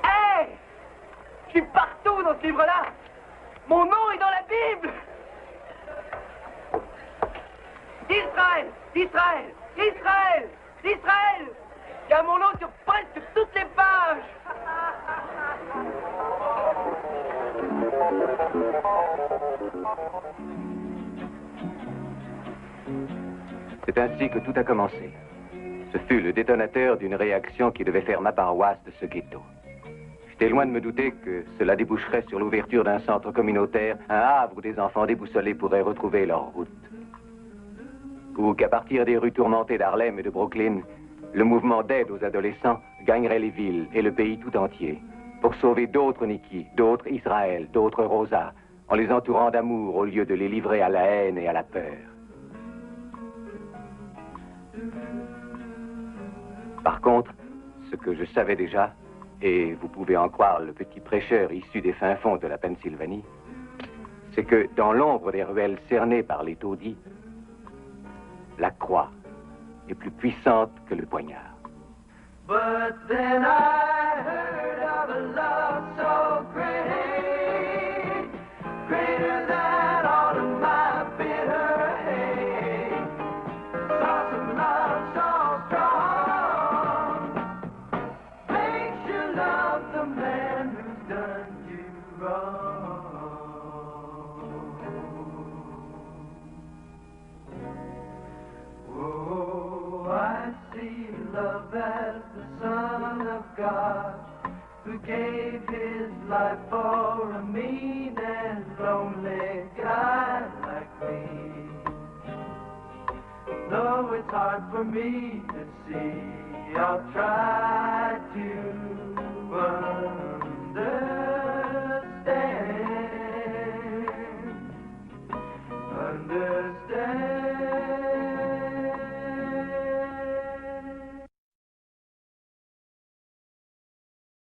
Hey! Je suis partout dans ce livre-là! Mon nom est dans la Bible! Israël! Israël! Israël! Israël! Il y a mon nom sur presque toutes les pages! C'est ainsi que tout a commencé. Ce fut le détonateur d'une réaction qui devait faire ma paroisse de ce ghetto. J'étais loin de me douter que cela déboucherait sur l'ouverture d'un centre communautaire, un havre où des enfants déboussolés pourraient retrouver leur route. Ou qu'à partir des rues tourmentées d'Harlem et de Brooklyn, le mouvement d'aide aux adolescents gagnerait les villes et le pays tout entier, pour sauver d'autres Nikki, d'autres Israël, d'autres Rosa, en les entourant d'amour au lieu de les livrer à la haine et à la peur. Par contre, ce que je savais déjà, et vous pouvez en croire le petit prêcheur issu des fins fonds de la Pennsylvanie, c'est que dans l'ombre des ruelles cernées par les taudis, la croix est plus puissante que le poignard. But then I heard of a love so great, greater than all of my bitter hate. Saw some love so strong, makes you love the man who's done you wrong. Oh, I see love as the Son of God, who gave his life for a mean and lonely guy like me. Though it's hard for me to see, I'll try to understand.